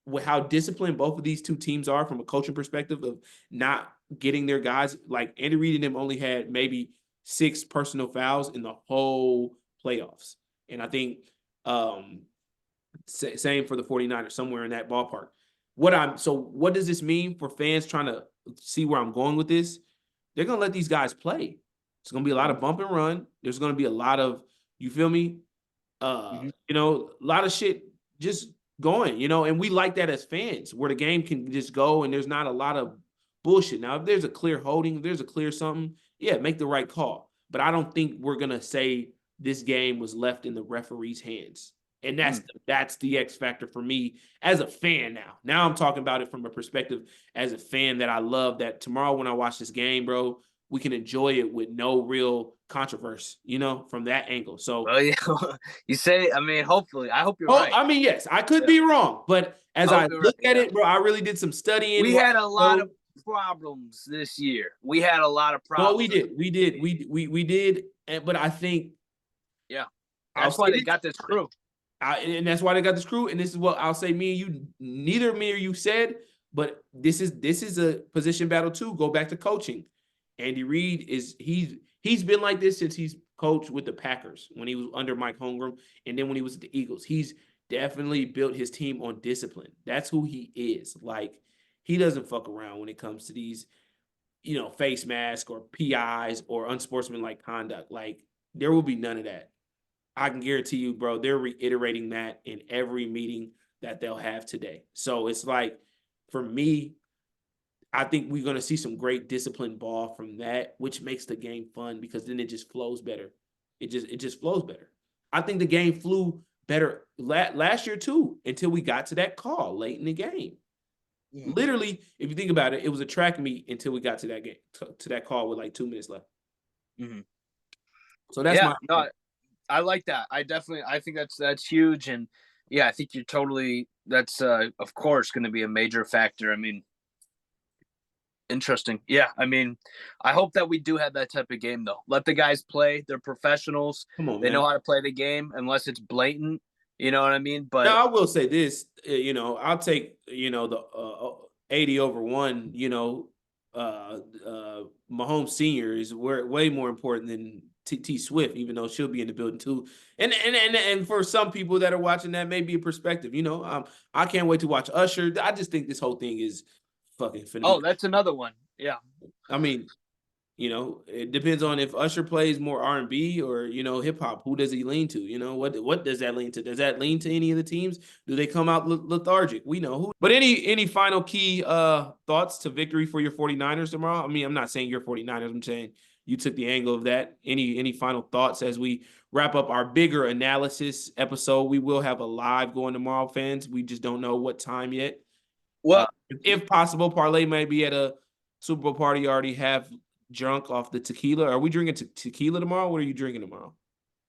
with how disciplined both of these two teams are from a coaching perspective of not getting their guys, like Andy Reid and them only had maybe 6 personal fouls in the whole playoffs. And I think same for the 49ers, somewhere in that ballpark. What does this mean for fans trying to see where I'm going with this? They're going to let these guys play. It's going to be a lot of bump and run. There's going to be a lot of, you feel me? A lot of shit just going, and we like that as fans where the game can just go and there's not a lot of bullshit. Now, if there's a clear holding, if there's a clear something, yeah, make the right call. But I don't think we're going to say this game was left in the referee's hands. And that's the X factor for me as a fan now. Now I'm talking about it from a perspective as a fan that I love that tomorrow when I watch this game, bro, we can enjoy it with no real controversy, from that angle. So, yeah, you say, I mean, hopefully, I hope you're right. I mean, yes, I could be wrong, but as I look at it, bro, I really did some studying. We had a lot of problems this year. We had a lot of problems. No, we did. But I think, yeah, that's why they got this crew. And that's why they got this crew. And this is what I'll say. Neither me or you said, but this is a position battle too. Go back to coaching. Andy Reid he's been like this since he's coached with the Packers when he was under Mike Holmgren, and then when he was at the Eagles. He's definitely built his team on discipline. That's who he is. Like, he doesn't fuck around when it comes to these, face mask or PIs or unsportsmanlike conduct. Like, there will be none of that. I can guarantee you, bro, they're reiterating that in every meeting that they'll have today. So it's like, for me, I think we're going to see some great disciplined ball from that, which makes the game fun because then it just flows better. It just flows better. I think the game flew better last year too until we got to that call late in the game. Mm-hmm. Literally, if you think about it, it was a track meet until we got to that game, to that call with like 2 minutes left. Mm-hmm. So that's I like that. I think that's huge. And yeah, I think that's of course going to be a major factor. I mean, interesting. Yeah. I mean, I hope that we do have that type of game though. Let the guys play. They're professionals. Come on, they know how to play the game unless it's blatant. You know what I mean? But now I will say this, I'll take, the 80-1, Mahomes Sr. is way more important than T Swift, even though she'll be in the building too. And for some people that are watching, that may be a perspective. I can't wait to watch Usher. I just think this whole thing is fucking phenomenal. Oh, that's another one. Yeah. I mean, it depends on if Usher plays more R&B or, hip hop. Who does he lean to? What does that lean to? Does that lean to any of the teams? Do they come out lethargic? We know who. But any final key thoughts to victory for your 49ers tomorrow? I mean, I'm not saying you're 49ers. I'm saying you took the angle of that. Any final thoughts as we wrap up our bigger analysis episode? We will have a live going tomorrow, fans. We just don't know what time yet. Well, if possible, Parlay may be at a Super Bowl party. You already have drunk off the tequila. Are we drinking tequila tomorrow? What are you drinking tomorrow?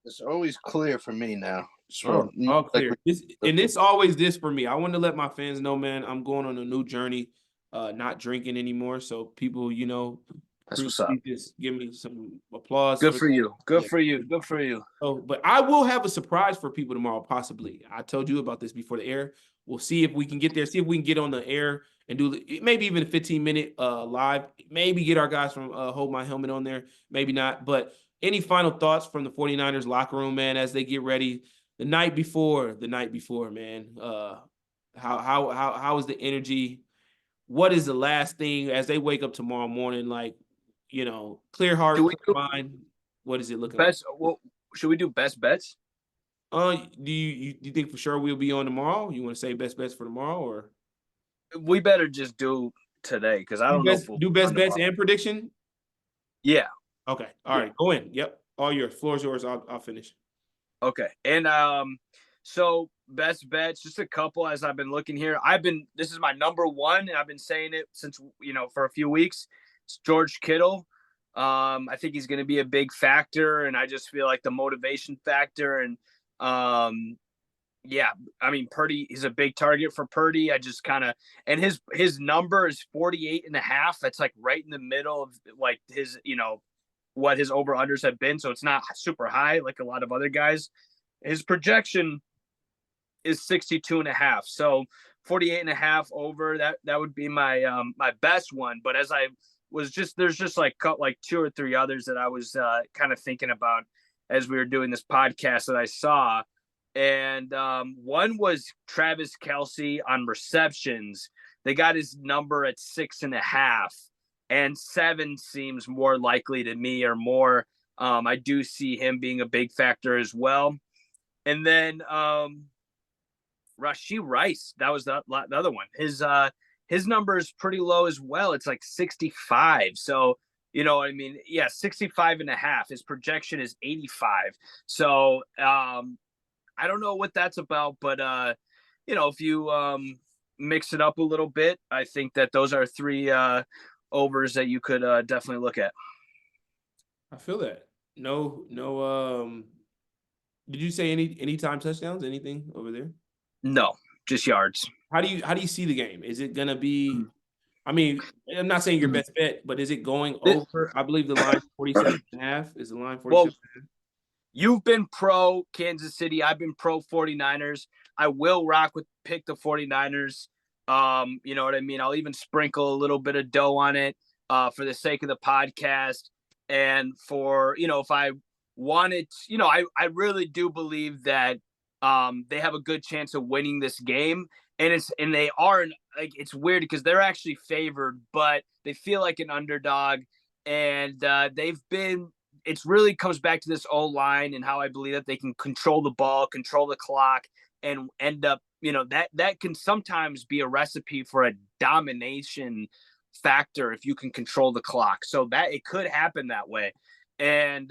It's always clear for me now. All clear. It's always this for me. I want to let my fans know, man, I'm going on a new journey, not drinking anymore. So people, that's what's up. Just give me some applause. Good for you. Good for you. Good for you. Oh, but I will have a surprise for people tomorrow, possibly. I told you about this before the air. We'll see if we can get there. See if we can get on the air and do maybe even a 15-minute live. Maybe get our guys from Hold My Helmet on there. Maybe not. But any final thoughts from the 49ers locker room, man, as they get ready the night before, man? How is the energy? What is the last thing as they wake up tomorrow morning? Like, clear heart, clear mind. What is it looking like? Well, should we do best bets? Do you think for sure we'll be on tomorrow? You want to say best bets for tomorrow, or we better just do today because I don't know. Do best bets and prediction. Yeah. Okay. All right. Go in. Yep. All yours. Floor's yours. I'll finish. Okay. And so best bets, just a couple as I've been looking here. This is my number one, and I've been saying it since for a few weeks. It's George Kittle. I think he's gonna be a big factor, and I just feel like the motivation factor and yeah, I mean Purdy, he's a big target for Purdy. I just kind of and his number is 48.5. That's like right in the middle of like his, what his over unders have been. So it's not super high like a lot of other guys. His projection is 62.5. So 48.5 over that would be my my best one. But as I was there's just like two or three others that I was kind of thinking about as we were doing this podcast that I saw. And one was Travis Kelce on receptions. They got his number at 6.5, and 7 seems more likely to me, or more. I do see him being a big factor as well. And then Rashee Rice, that was the other one. His number is pretty low as well. It's like 65. So, I mean, yeah, 65.5. His projection is 85. So I don't know what that's about, but if you mix it up a little bit, I think that those are 3 overs that you could definitely look at. I feel that. No. Did you say any time touchdowns? Anything over there? No, just yards. How do you see the game? Is it gonna be? I mean, I'm not saying your best bet, but is it going over? I believe the line 47.5 is the line 47. Well, you've been pro Kansas City. I've been pro 49ers. I will pick the 49ers. You know what I mean? I'll even sprinkle a little bit of dough on it for the sake of the podcast. And for, if I wanted, I really do believe that they have a good chance of winning this game. And they are, like, it's weird because they're actually favored, but they feel like an underdog. And it's really comes back to this O-line and how I believe that they can control the ball, control the clock, and end up, that can sometimes be a recipe for a domination factor if you can control the clock. So that it could happen that way. And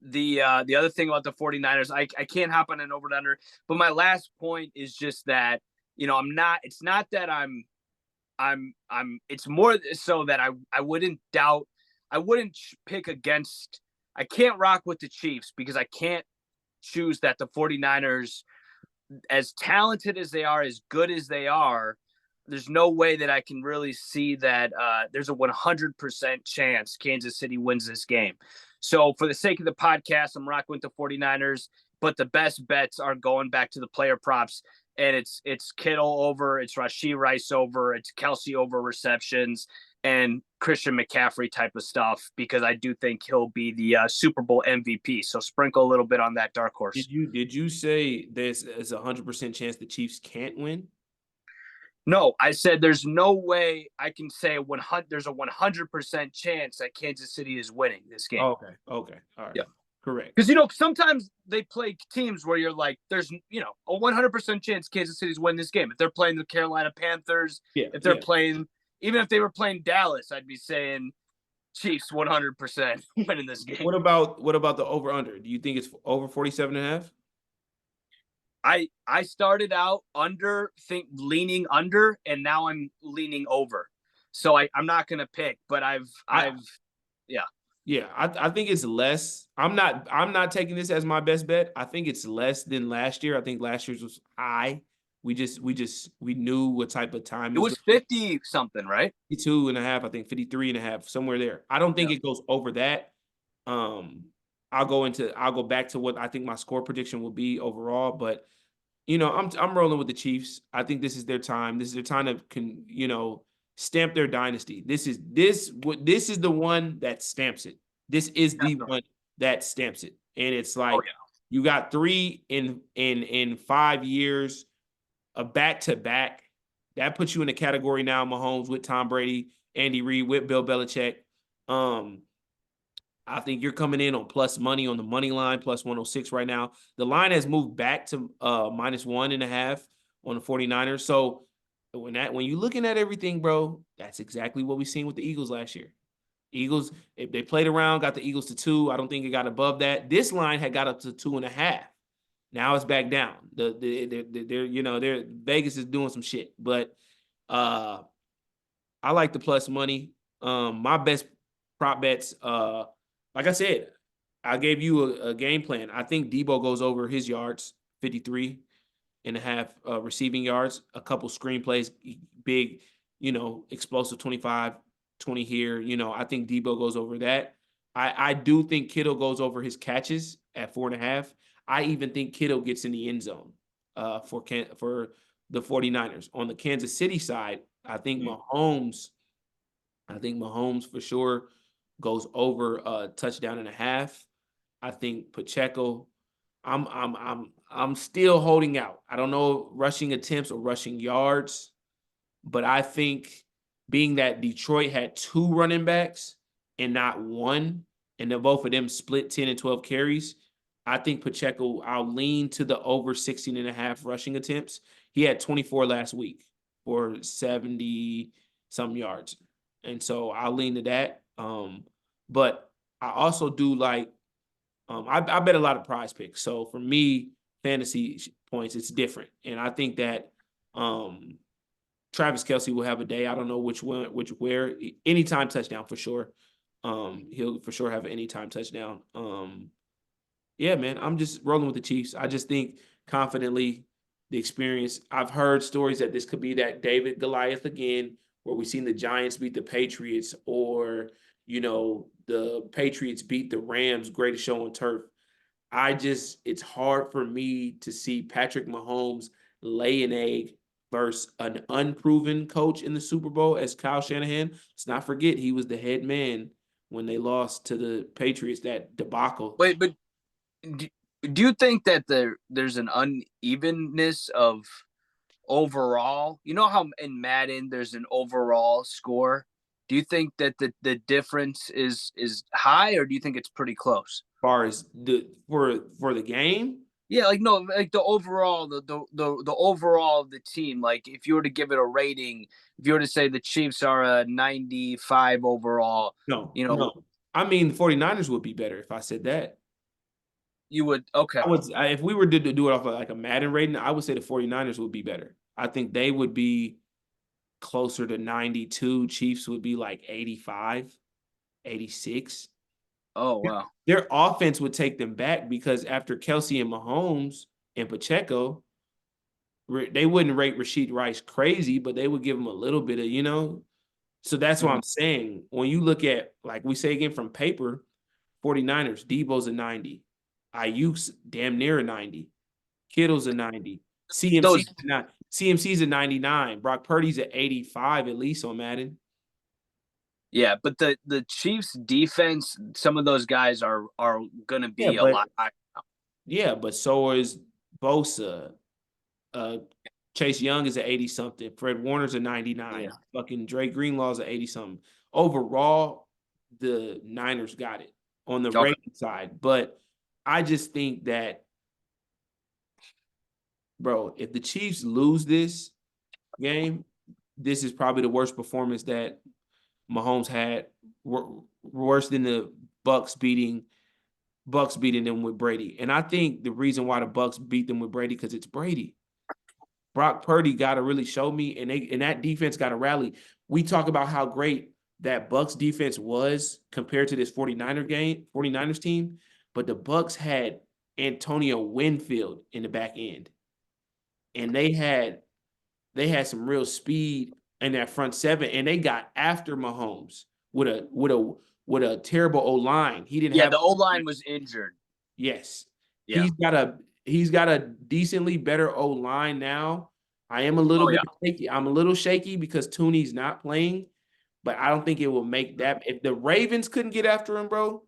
the other thing about the 49ers, I can't hop on an over and under, but my last point is just that, it's not that it's more so that I wouldn't pick against, I can't rock with the Chiefs because I can't choose that the 49ers, as talented as they are, as good as they are, there's no way that I can really see that there's a 100% chance Kansas City wins this game. So for the sake of the podcast, I'm rocking with the 49ers, but the best bets are going back to the player props. And it's Kittle over, it's Rashee Rice over, it's Kelce over receptions, and Christian McCaffrey type of stuff, because I do think he'll be the Super Bowl MVP. So sprinkle a little bit on that dark horse. Did you say there's a 100% chance the Chiefs can't win? No, I said there's no way I can say there's a 100% chance that Kansas City is winning this game. Okay. All right. Yeah. Correct. Because, sometimes they play teams where you're like, there's, a 100% chance Kansas City's winning this game. If they're playing the Carolina Panthers, if they're playing, even if they were playing Dallas, I'd be saying Chiefs 100% winning this game. What about the over under? Do you think it's over 47.5? I started out leaning under, and now I'm leaning over. So I'm not gonna pick, but I think it's less. I'm not taking this as my best bet. I think it's less than last year. I think last year's was high. We knew what type of time it was 50 something, right? 52.5, I think 53.5, somewhere there. I don't think it goes over that. I'll go back to what I think my score prediction will be overall, but I'm rolling with the Chiefs. I think this is their time. This is their time to stamp their dynasty. This is the one that stamps it. This is the one that stamps it. And it's like you got 3 in 5 years, a back-to-back. That puts you in the category now, Mahomes with Tom Brady, Andy Reid with Bill Belichick. I think you're coming in on plus money on the money line, plus 106 right now. The line has moved back to minus 1.5 on the 49ers. So when you're looking at everything, bro, that's exactly what we seen with the Eagles last year. Eagles, if they played around, got the Eagles to 2. I don't think it got above that. This line had got up to 2.5. Now it's back down. They're Vegas is doing some shit, but I like the plus money. My best prop bets, like I said, I gave you a game plan. I think Debo goes over his yards, 53.5 receiving yards, a couple screenplays, big, explosive 25, 20 here. I think Debo goes over that. I do think Kittle goes over his catches at 4.5. I even think Kittle gets in the end zone for the 49ers. On the Kansas City side, I think Mahomes for sure goes over a touchdown and a half. I think Pacheco, I'm still holding out. I don't know rushing attempts or rushing yards, but I think being that Detroit had 2 running backs and not one, and then both of them split 10 and 12 carries, I think Pacheco, I'll lean to the over 16.5 rushing attempts. He had 24 last week for 70 some yards. And so I'll lean to that. But I also do like, I bet a lot of prize picks. So for me, fantasy points, it's different. And I think that Travis Kelce will have a day. I don't know where. Anytime touchdown for sure. He'll for sure have an anytime touchdown. Yeah, man, I'm just rolling with the Chiefs. I just think confidently the experience. I've heard stories that this could be that David Goliath again, where we've seen the Giants beat the Patriots, or the Patriots beat the Rams, greatest show on turf. It's hard for me to see Patrick Mahomes lay an egg versus an unproven coach in the Super Bowl as Kyle Shanahan. Let's not forget he was the head man when they lost to the Patriots, that debacle. Wait, but do you think that there's an unevenness of overall? You know how in Madden there's an overall score? Do you think that the difference is high, or do you think it's pretty close? As far as for the game? Yeah, like the overall, the overall of the team. Like if you were to give it a rating, if you were to say the Chiefs are a 95 overall, No. I mean, the 49ers would be better if I said that. You would, okay. If we were to do it off of like a Madden rating, I would say the 49ers would be better. I think they would be closer to 92. Chiefs would be like 85, 86. Oh, wow. Their offense would take them back because after Kelce and Mahomes and Pacheco, they wouldn't rate Rashid Rice crazy, but they would give him a little bit of, So that's what I'm saying. When you look at, like we say again from paper, 49ers, Debo's a 90. Ayuk's damn near a 90. Kittle's a 90. CMC's a 99. Brock Purdy's at 85 at least on Madden. Yeah, but the Chiefs defense, some of those guys are going to be a lot higher. Yeah, but so is Bosa. Chase Young is at 80-something. Fred Warner's a 99. Yeah. Fucking Dre Greenlaw's at 80-something. Overall, the Niners got it on the rating side. But I just think that, bro, if the Chiefs lose this game, this is probably the worst performance that Mahomes had, worse than the Bucks beating them with Brady. And I think the reason why the Bucks beat them with Brady, because it's Brady. Brock Purdy got to really show me, and that defense got to rally. We talk about how great that Bucks defense was compared to this 49ers team, but the Bucks had Antonio Winfield in the back end. And they had some real speed in that front seven, and they got after Mahomes with a terrible O-line. He didn't have the O-line was injured. Yes. Yeah. He's got a decently better O-line now. I am a little bit shaky. I'm a little shaky because Tooney's not playing, but I don't think it will make that. If the Ravens couldn't get after him, bro,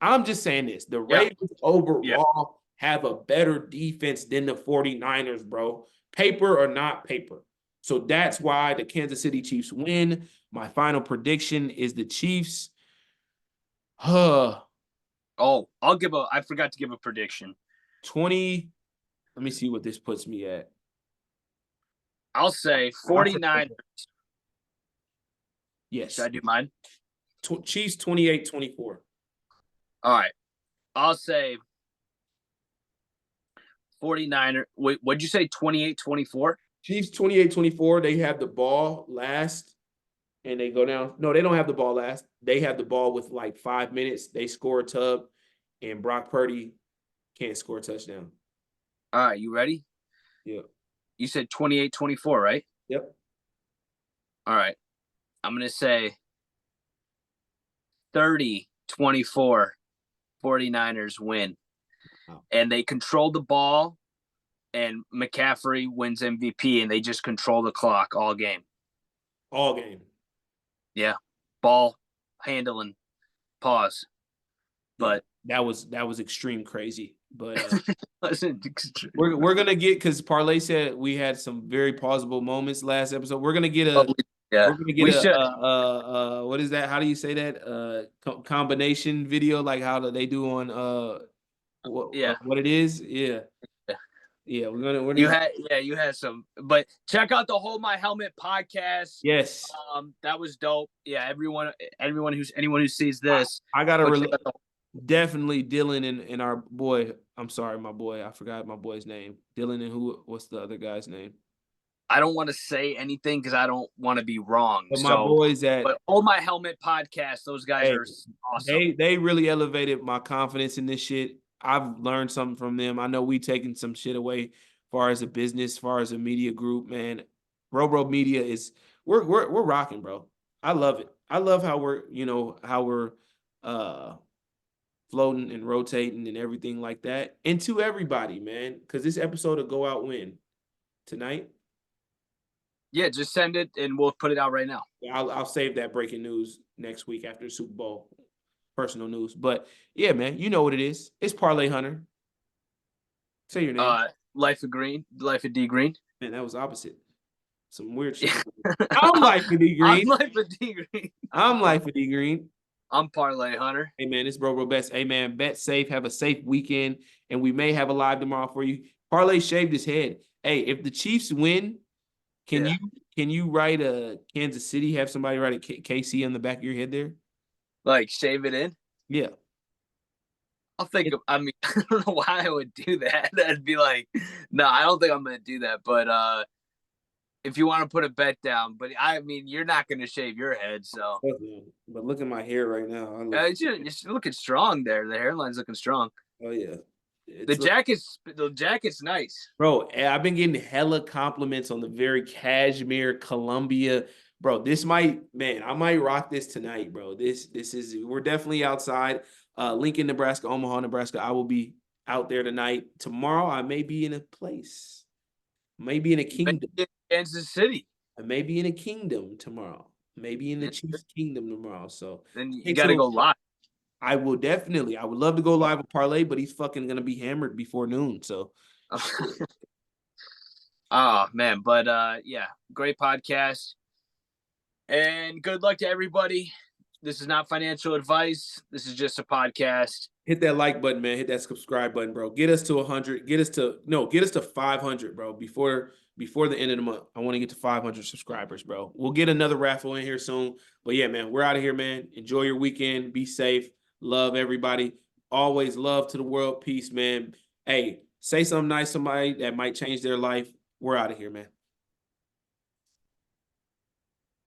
I'm just saying this. The Ravens overall have a better defense than the 49ers, bro. Paper or not paper. So that's why the Kansas City Chiefs win. My final prediction is the Chiefs. I forgot to give a prediction. 20. Let me see what this puts me at. I'll say 49ers. Yes. Should I do mine? Chiefs 28-24. All right. I'll say 49er. Wait, what'd you say? 28-24? Chiefs 28-24. They have the ball last and they go down. No, they don't have the ball last. They have the ball with like 5 minutes. They score a tub and Brock Purdy can't score a touchdown. All right. You ready? Yeah. You said 28-24, right? Yep. All right. I'm going to say 30-24 49ers win. Wow. And they control the ball and McCaffrey wins MVP and they just control the clock all game. All game. Yeah. Ball handling. Pause. But that was extreme crazy. But extreme. we're gonna get, because Parlay said we had some very plausible moments last episode. We're gonna get a yeah. We're gonna get what is that? How do you say that? Combination video, like how do they do on what it is? Yeah. Yeah, you had some, but check out the Hold My Helmet podcast. Yes. That was dope. Yeah, anyone who sees this, I gotta definitely Dylan and our boy. I'm sorry, my boy. I forgot my boy's name. Dylan and what's the other guy's name? I don't want to say anything because I don't want to be wrong. But my boys but Hold My Helmet podcast, those guys are awesome. They really elevated my confidence in this shit. I've learned something from them. I know we taking some shit away as far as a business, as far as a media group, man. Bro Media is we're rocking, bro. I love it. I love how we're floating and rotating and everything like that. And to everybody, man, because this episode will go out when? Tonight? Yeah, just send it and we'll put it out right now. I'll save that breaking news next week after the Super Bowl. Personal news. But yeah, man, you know what it is. It's Parlay Hunter. Say your name. Life of D Green. Man, that was opposite. Some weird shit. I'm Life of D Green. I'm Life of D Green. I'm Life of D Green. I'm Parlay Hunter. Hey man, it's Bro Best. Hey man, bet safe. Have a safe weekend, and we may have a live tomorrow for you. Parlay shaved his head. Hey, if the Chiefs win, can you write a Kansas City? Have somebody write a KC on the back of your head there? Like shave it in? Yeah. I don't know why I would do that. That'd be like, no, I don't think I'm going to do that. But if you want to put a bet down, but I mean, you're not going to shave your head. So, but look at my hair right now. you're looking strong there. The hairline's looking strong. Oh yeah. The jacket's nice. Bro, I've been getting hella compliments on the very cashmere Columbia. Bro, I might rock this tonight, bro. We're definitely outside. Lincoln, Nebraska, Omaha, Nebraska. I will be out there tonight. Tomorrow, I may be in a place. Maybe in a kingdom. Maybe in Kansas City. I may be in a kingdom tomorrow. Maybe in the Chiefs kingdom tomorrow. So then you got to go live. I would love to go live with Parlay, but he's fucking going to be hammered before noon. So. Oh, man. But, yeah, great podcast. And good luck to everybody. This is not financial advice. This is just a podcast. Hit that like button, man. Hit that subscribe button, bro. Get us to 100. Get us to 500, bro. Before the end of the month, I want to get to 500 subscribers, bro. We'll get another raffle in here soon. But yeah, man, we're out of here, man. Enjoy your weekend. Be safe. Love everybody. Always love to the world. Peace, man. Hey, say something nice to somebody that might change their life. We're out of here, man.